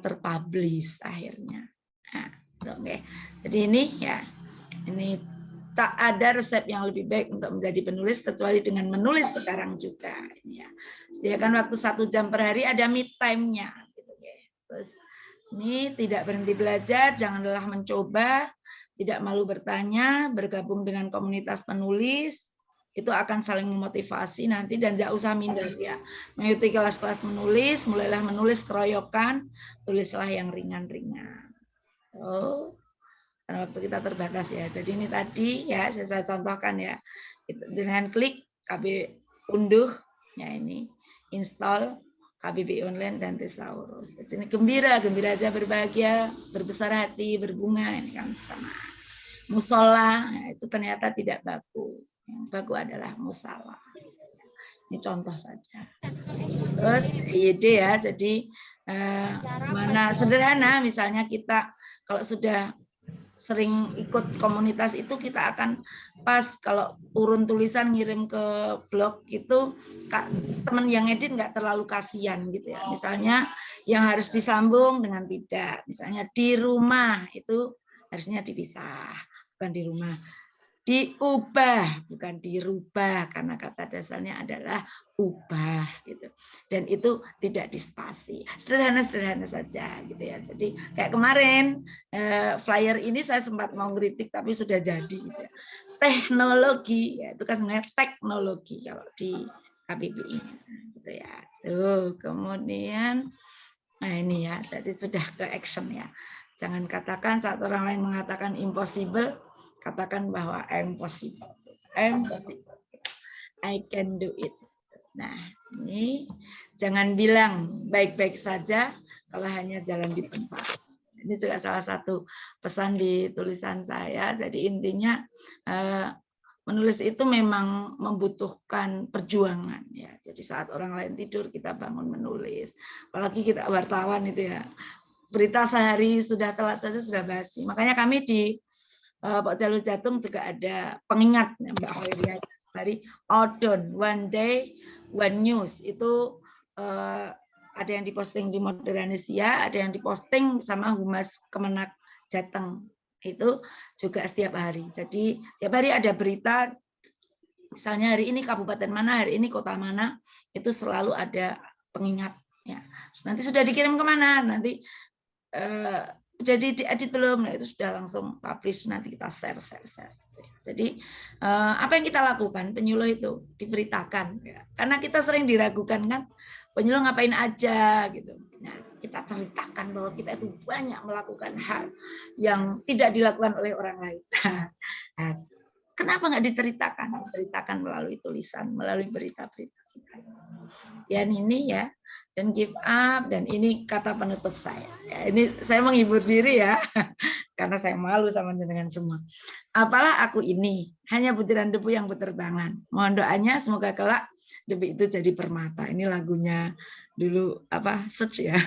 terpublish akhirnya. Nah, okay. Jadi ini ya, ini tak ada resep yang lebih baik untuk menjadi penulis kecuali dengan menulis sekarang juga. Ya. Sediakan waktu 1 jam per hari, ada me time-nya. Terus ini tidak berhenti belajar, jangan lelah mencoba, tidak malu bertanya, bergabung dengan komunitas penulis, itu akan saling memotivasi nanti dan tidak usah minder ya. Mengikuti kelas-kelas menulis, mulailah menulis keroyokan, tulislah yang ringan-ringan. Oh, karena waktu kita terbatas ya. Jadi ini tadi ya saya contohkan ya. Dengan klik KB unduh ya, ini install KBBI online dan Thesaurus. Di sini gembira aja, berbahagia, berbesar hati, berbunga, ini kan sama. Musola, nah itu ternyata tidak baku. Yang baku adalah musala. Ini contoh saja. Terus IED ya, jadi mana sederhana, misalnya kita kalau sudah sering ikut komunitas itu, kita akan pas kalau turun tulisan ngirim ke blog gitu, teman yang edit nggak terlalu kasihan gitu ya. Misalnya yang harus disambung dengan tidak, misalnya di rumah itu harusnya dipisah, bukan di rumah. Diubah, bukan dirubah, karena kata dasarnya adalah ubah gitu. Dan itu tidak dispasi. Sederhana-sederhana saja gitu ya. Jadi kayak kemarin flyer ini saya sempat mau kritik tapi sudah jadi gitu ya. Teknologi ya, itu kan sebenarnya teknologi kalau di KBBI gitu ya. Tuh, kemudian nah ini ya, jadi sudah ke action ya. Jangan katakan saat orang lain mengatakan impossible, katakan bahwa I'm possible. I can do it. Nah, ini jangan bilang baik-baik saja kalau hanya jalan di tempat. Ini juga salah satu pesan di tulisan saya. Jadi intinya menulis itu memang membutuhkan perjuangan ya. Jadi saat orang lain tidur kita bangun menulis. Apalagi kita wartawan itu ya. Berita sehari sudah telat saja sudah basi. Makanya kami di Pak Jalur Jateng juga ada pengingat Mbak Hoiria dari Odon, One Day, One News. Itu ada yang diposting di Modernesia, ada yang diposting sama Humas Kemenak Jateng. Itu juga setiap hari. Jadi tiap hari ada berita, misalnya hari ini kabupaten mana, hari ini kota mana, itu selalu ada pengingat. Ya. Nanti sudah dikirim kemana? Nanti jadi diedit belum, nah itu sudah langsung publish, nanti kita share. Jadi apa yang kita lakukan, penyuluh itu diberitakan ya. Karena kita sering diragukan kan, penyuluh ngapain aja gitu. Nah, kita ceritakan bahwa kita itu banyak melakukan hal yang tidak dilakukan oleh orang lain. Nah, kenapa nggak diceritakan? Diceritakan melalui tulisan, melalui berita-berita kita. Dan ini ya, dan give up, dan ini kata penutup saya. Ya, ini saya menghibur diri ya, karena saya malu sama dengan semua. Apalah aku ini, hanya butiran debu yang berterbangan. Mohon doanya semoga kelak debu itu jadi permata. Ini lagunya dulu search ya,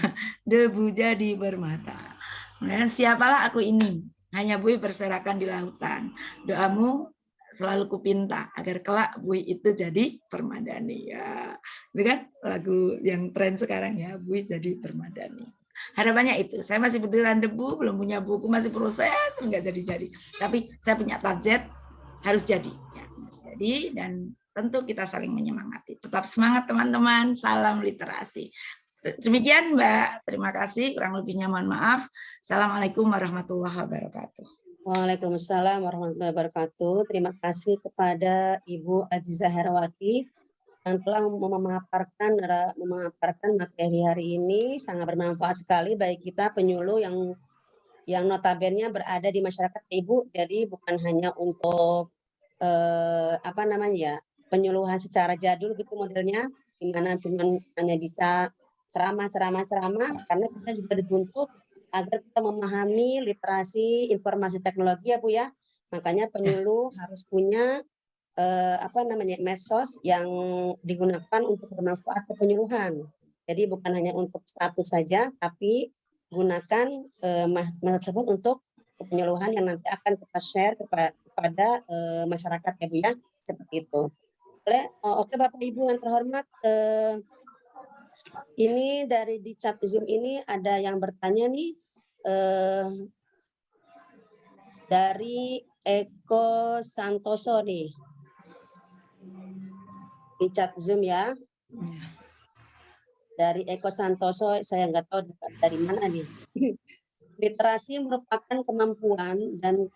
debu jadi permata. Nah, siapalah aku ini, hanya buih berserakan di lautan. Doamu selalu kupinta agar kelak buih itu jadi permadani. Ya, itu kan lagu yang tren sekarang ya, buih jadi permadani. Harapannya itu. Saya masih butiran debu, belum punya buku, masih proses, nggak jadi-jadi. Tapi saya punya target, harus jadi. Ya, harus jadi, dan tentu kita saling menyemangati. Tetap semangat teman-teman, salam literasi. Demikian Mbak, terima kasih. Kurang lebihnya mohon maaf. Assalamualaikum warahmatullahi wabarakatuh. Waalaikumsalam warahmatullahi wabarakatuh. Terima kasih kepada Ibu Azizah Herawati yang telah memaparkan materi hari ini. Sangat bermanfaat sekali bagi kita penyuluh yang notabene berada di masyarakat Ibu. Jadi bukan hanya untuk penyuluhan secara jadul gitu modelnya, di mana cuma hanya bisa ceramah, karena kita juga dituntut agar kita memahami literasi informasi teknologi ya Bu ya. Makanya penyuluh harus punya medsos yang digunakan untuk bermanfaat ke penyuluhan. Jadi bukan hanya untuk status saja, tapi gunakan medsos tersebut untuk penyuluhan yang nanti akan kita share kepada masyarakat ya Bu ya, seperti itu. Oke Bapak Ibu yang terhormat, ini dari di chat Zoom ini ada yang bertanya nih, dari Eko Santoso nih di chat Zoom ya. Dari Eko Santoso, saya nggak tahu dari mana nih. Literasi merupakan kemampuan dan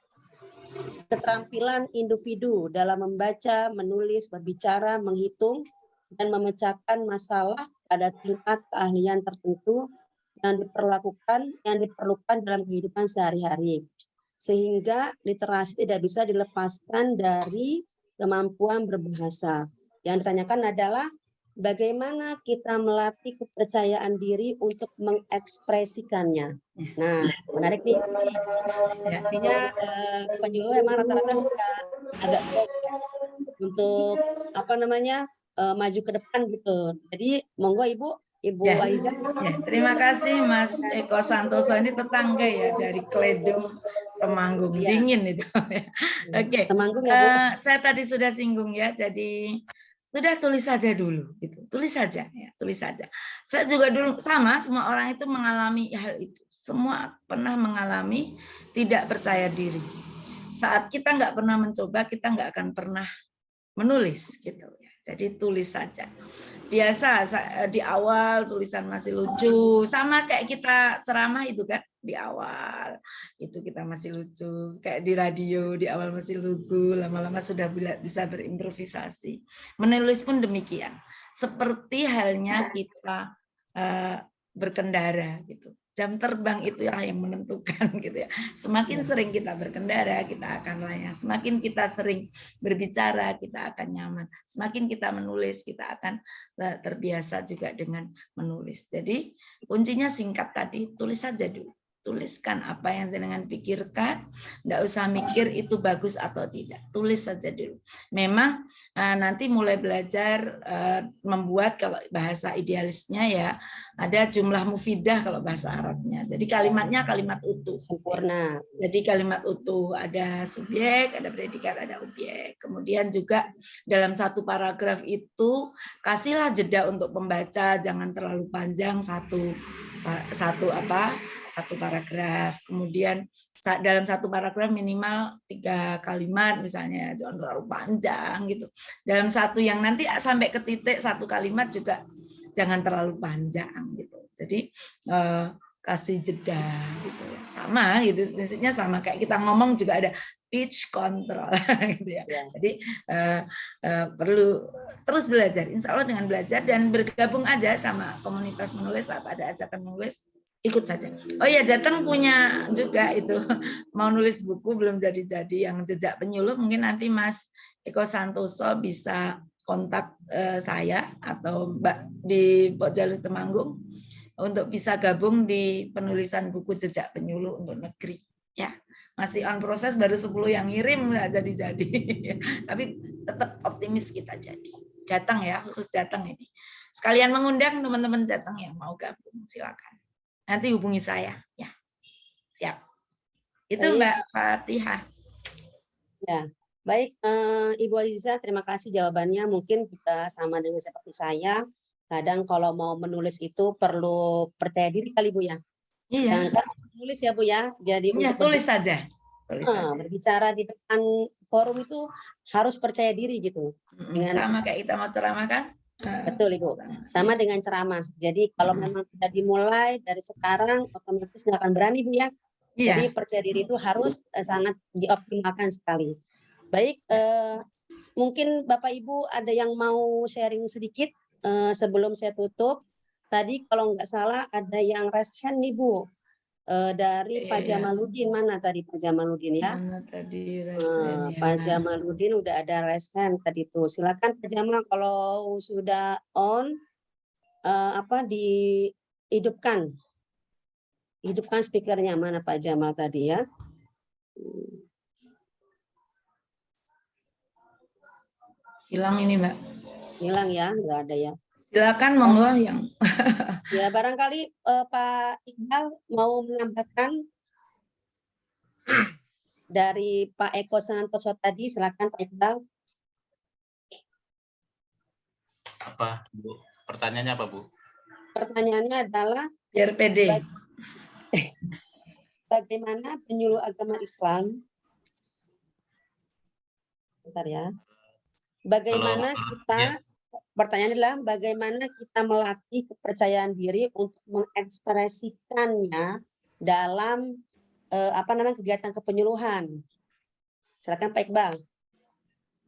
keterampilan individu dalam membaca, menulis, berbicara, menghitung, dan memecahkan masalah pada tingkat keahlian tertentu yang diperlukan dalam kehidupan sehari-hari. Sehingga literasi tidak bisa dilepaskan dari kemampuan berbahasa. Yang ditanyakan adalah bagaimana kita melatih kepercayaan diri untuk mengekspresikannya. Nah, menarik nih. Artinya penyuluh emang rata-rata suka agak untuk maju ke depan gitu. Jadi monggo Ibu Aiza. Ya, terima kasih Mas Eko Santoso, ini tetangga ya dari Kledung Temanggung, ya. Dingin itu. Oke. Temanggung ya Bu. Saya tadi sudah singgung ya, jadi sudah tulis saja dulu gitu. Tulis saja ya, tulis saja. Saya juga dulu sama, semua orang itu mengalami hal itu. Semua pernah mengalami tidak percaya diri. Saat kita nggak pernah mencoba, kita nggak akan pernah menulis gitu ya. Jadi tulis saja. Biasa di awal tulisan masih lucu, sama kayak kita ceramah itu kan, di awal itu kita masih lucu, kayak di radio di awal masih lugu, lama-lama sudah bisa berimprovisasi. Menulis pun demikian, seperti halnya kita berkendara gitu. Jam terbang itulah yang menentukan gitu ya. Semakin sering kita berkendara, kita akan layak. Semakin kita sering berbicara, kita akan nyaman. Semakin kita menulis, kita akan terbiasa juga dengan menulis. Jadi kuncinya singkat tadi, tulis saja dulu. Tuliskan apa yang jenengan pikirkan, enggak usah mikir itu bagus atau tidak, tulis saja dulu. Memang nanti mulai belajar membuat, kalau bahasa idealisnya ya, ada jumlah mufidah kalau bahasa Arabnya. Jadi kalimatnya kalimat utuh, sempurna. Jadi kalimat utuh, ada subjek, ada predikat, ada objek. Kemudian juga dalam satu paragraf itu kasihlah jeda untuk pembaca, jangan terlalu panjang satu paragraf. Kemudian dalam satu paragraf minimal 3 kalimat misalnya, jangan terlalu panjang gitu. Dalam satu yang nanti sampai ke titik satu kalimat juga jangan terlalu panjang gitu. Jadi kasih jeda gitu ya. Sama gitu, prinsipnya sama kayak kita ngomong juga ada pitch control gitu ya. Jadi perlu terus belajar. Insya Allah dengan belajar dan bergabung aja sama komunitas menulis, apa ada ajakan menulis, ikut saja. Oh ya, Jateng punya juga itu, mau nulis buku belum jadi-jadi, yang jejak penyuluh, mungkin nanti Mas Eko Santoso bisa kontak saya atau Mbak di Pokjalu Temanggung untuk bisa gabung di penulisan buku jejak penyuluh untuk negeri. Ya, masih on proses, baru 10 yang ngirim nggak jadi-jadi. Tapi tetap optimis kita jadi. Jateng ya, khusus Jateng ini. Sekalian mengundang teman-teman Jateng yang mau gabung, silakan. Nanti hubungi saya. Ya, siap. Itu Baik. Mbak Fatihah. Ya, baik Ibu Aziza, terima kasih jawabannya. Mungkin juga sama dengan seperti saya. Kadang kalau mau menulis itu perlu percaya diri kali Bu ya. Iya. Sedangkan menulis ya Bu ya. Jadi Ya, untuk tulis saja. berbicara di depan forum itu harus percaya diri gitu. Dengan Sama kayak kita mau ceramah kan? betul Ibu. Sama dengan ceramah. Jadi kalau memang tidak dimulai dari sekarang, otomatis nggak akan berani Bu ya. Jadi Iya. percaya diri itu harus sangat dioptimalkan sekali. Baik, mungkin Bapak Ibu ada yang mau sharing sedikit sebelum saya tutup. Tadi kalau nggak salah ada yang raise hand nih Bu, dari Pak Jamaludin. Mana tadi Pak Jamaludin ya? Mana tadi raise hand ya? Pak Jamaludin udah ada raise hand tadi tuh. Silakan Pak Jamal kalau sudah on, dihidupkan. Hidupkan speakernya. Mana Pak Jamal tadi ya? Hilang ini Mbak. Hilang ya, nggak ada ya. Silakan monggo yang. Ya barangkali Pak Iqbal mau menambahkan dari Pak Eko Santoso tadi, silakan Pak Iqbal. Apa Bu? Pertanyaannya apa Bu? Pertanyaannya adalah Biar pede. bagaimana penyuluh agama Islam? Bentar ya. Bagaimana kita, pertanyaan adalah bagaimana kita melatih kepercayaan diri untuk mengekspresikannya dalam kegiatan kepenyuluhan. Silakan Pak Iqbal.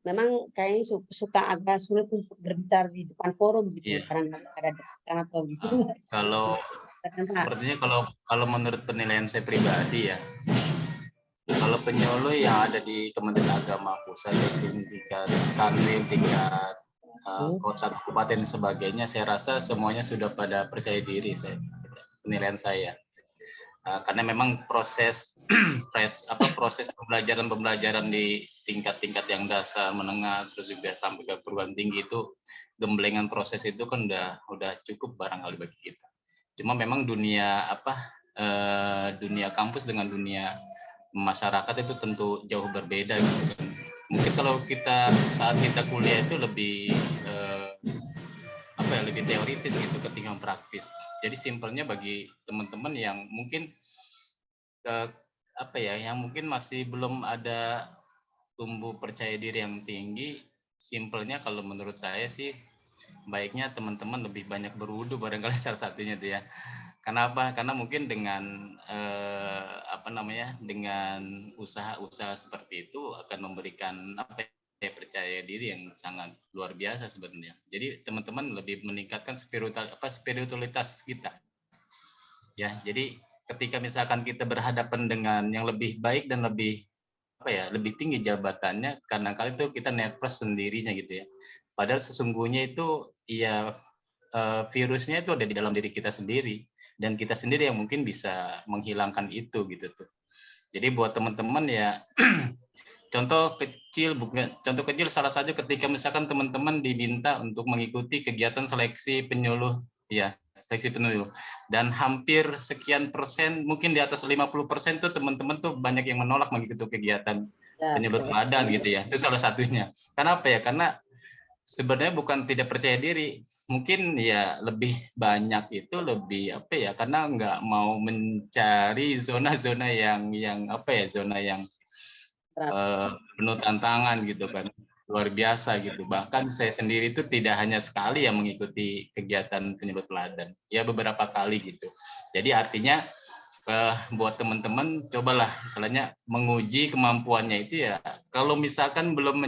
Memang kayaknya suka agak sulit untuk berbicara di depan forum gitu, karena ada dekan atau gitu. Kalau sepertinya kalau menurut penilaian saya pribadi ya, kalau penyuluh yang ada di Kementerian Agama Pusat, tingkat kanwil, tingkat kota, kabupaten dan sebagainya, saya rasa semuanya sudah pada percaya diri. Penilaian saya. Karena memang proses pembelajaran di tingkat-tingkat yang dasar, menengah, terus juga sampai ke perguruan tinggi itu gemblengan proses itu kan udah cukup barangkali bagi kita. Cuma memang dunia dunia kampus dengan dunia masyarakat itu tentu jauh berbeda gitu kan. Mungkin kalau saat kita kuliah itu lebih lebih teoritis gitu ketimbang praktis. Jadi simpelnya bagi teman-teman yang mungkin yang mungkin masih belum ada tumbuh percaya diri yang tinggi, simpelnya kalau menurut saya sih baiknya teman-teman lebih banyak berwudu barangkali salah satunya tuh ya. Kenapa? Karena mungkin dengan dengan usaha-usaha seperti itu akan memberikan percaya diri yang sangat luar biasa sebenarnya. Jadi teman-teman lebih meningkatkan spiritualitas kita. Ya, jadi ketika misalkan kita berhadapan dengan yang lebih baik dan lebih tinggi jabatannya, kadang-kala itu kita nervous sendirinya gitu ya. Padahal sesungguhnya itu ya virusnya itu ada di dalam diri kita sendiri, dan kita sendiri yang mungkin bisa menghilangkan itu gitu tuh. Jadi buat teman-teman ya contoh kecil salah satu ketika misalkan teman-teman diminta untuk mengikuti kegiatan seleksi penyuluh dan hampir sekian persen, mungkin di atas 50% tuh teman-teman tuh banyak yang menolak mengikuti kegiatan penyuluh teladan gitu ya. Itu salah satunya. Kenapa ya? Karena sebenarnya bukan tidak percaya diri, mungkin ya lebih banyak itu karena nggak mau mencari zona-zona yang zona yang penuh tantangan gitu kan, luar biasa gitu. Bahkan saya sendiri itu tidak hanya sekali yang mengikuti kegiatan penyuluh teladan, ya beberapa kali gitu. Jadi artinya buat teman-teman cobalah istilahnya menguji kemampuannya itu ya. Kalau misalkan belum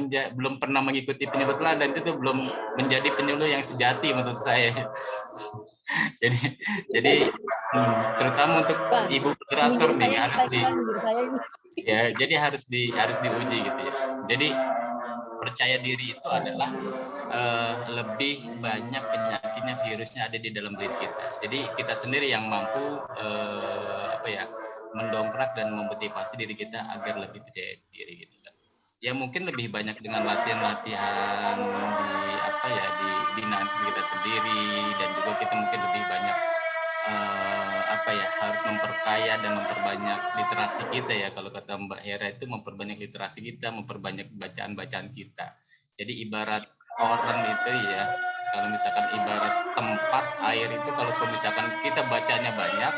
pernah mengikuti penyuluh teladan itu belum menjadi penyuluh yang sejati menurut saya. jadi terutama untuk ibu moderator nih harus jadi harus diuji gitu ya. Jadi percaya diri itu adalah lebih banyak penyakitnya, virusnya ada di dalam diri kita. Jadi kita sendiri yang mampu mendongkrak dan memotivasi diri kita agar lebih percaya diri gitu kan. Ya mungkin lebih banyak dengan latihan-latihan di nanti kita sendiri, dan juga kita mungkin lebih banyak harus memperkaya dan memperbanyak literasi kita ya. Kalau kata Mbak Hera itu memperbanyak literasi kita, memperbanyak bacaan-bacaan kita. Jadi ibarat orang itu ya, kalau misalkan ibarat tempat air itu, kalau misalkan kita bacanya banyak,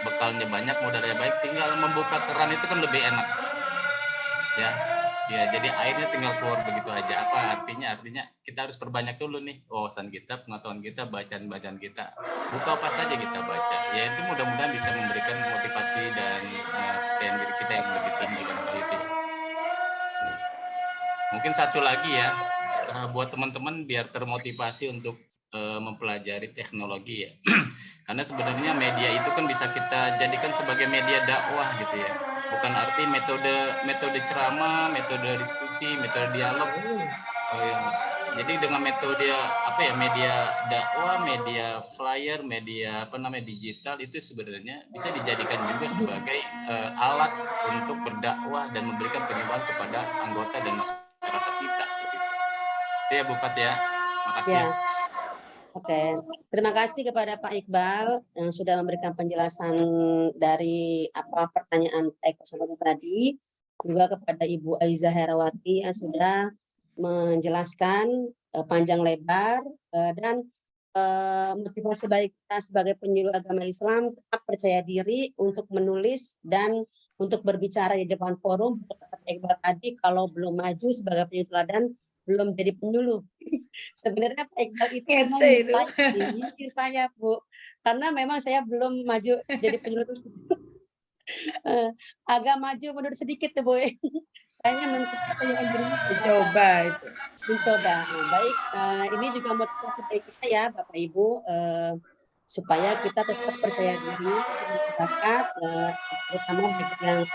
bekalnya banyak, modalnya baik, tinggal membuka keran itu kan lebih enak ya. Ya, jadi airnya tinggal keluar begitu aja. Apa artinya? Artinya kita harus perbanyak dulu nih wawasan kita, pengetahuan kita, bacaan-bacaan kita. Buka apa saja kita baca. Ya itu mudah-mudahan bisa memberikan motivasi dan kepercayaan diri kita yang lebih tinggi kan kali itu. Mungkin satu lagi ya, buat teman-teman biar termotivasi untuk mempelajari teknologi ya. Karena sebenarnya media itu kan bisa kita jadikan sebagai media dakwah gitu ya. Bukan arti metode ceramah, metode diskusi, metode dialog. Jadi dengan metode media dakwah, media flyer, media digital itu sebenarnya bisa dijadikan juga sebagai alat untuk berdakwah dan memberikan penyuluhan kepada anggota dan masyarakat kita seperti itu. Itu ya Bu Fat ya. Makasih. Ya. Oke, terima kasih kepada Pak Iqbal yang sudah memberikan penjelasan dari pertanyaan Pak Iqbal tadi, juga kepada Ibu Aziza Herawati yang sudah menjelaskan panjang lebar dan motivasi baik kita sebagai penyuluh agama Islam tetap percaya diri untuk menulis dan untuk berbicara di depan forum. Pak Iqbal tadi kalau belum maju sebagai penyuluh teladan belum jadi penyuluh. Sebenarnya Pak Iqbal itu nyindir saya Bu, karena memang saya belum maju jadi penyuluh. Agak maju mundur sedikit tuh Bu. Kayaknya mencoba itu. Mencoba. Baik, ini juga motivasi baik kita ya Bapak Ibu, supaya kita tetap percaya diri masyarakat, terutama bagi yang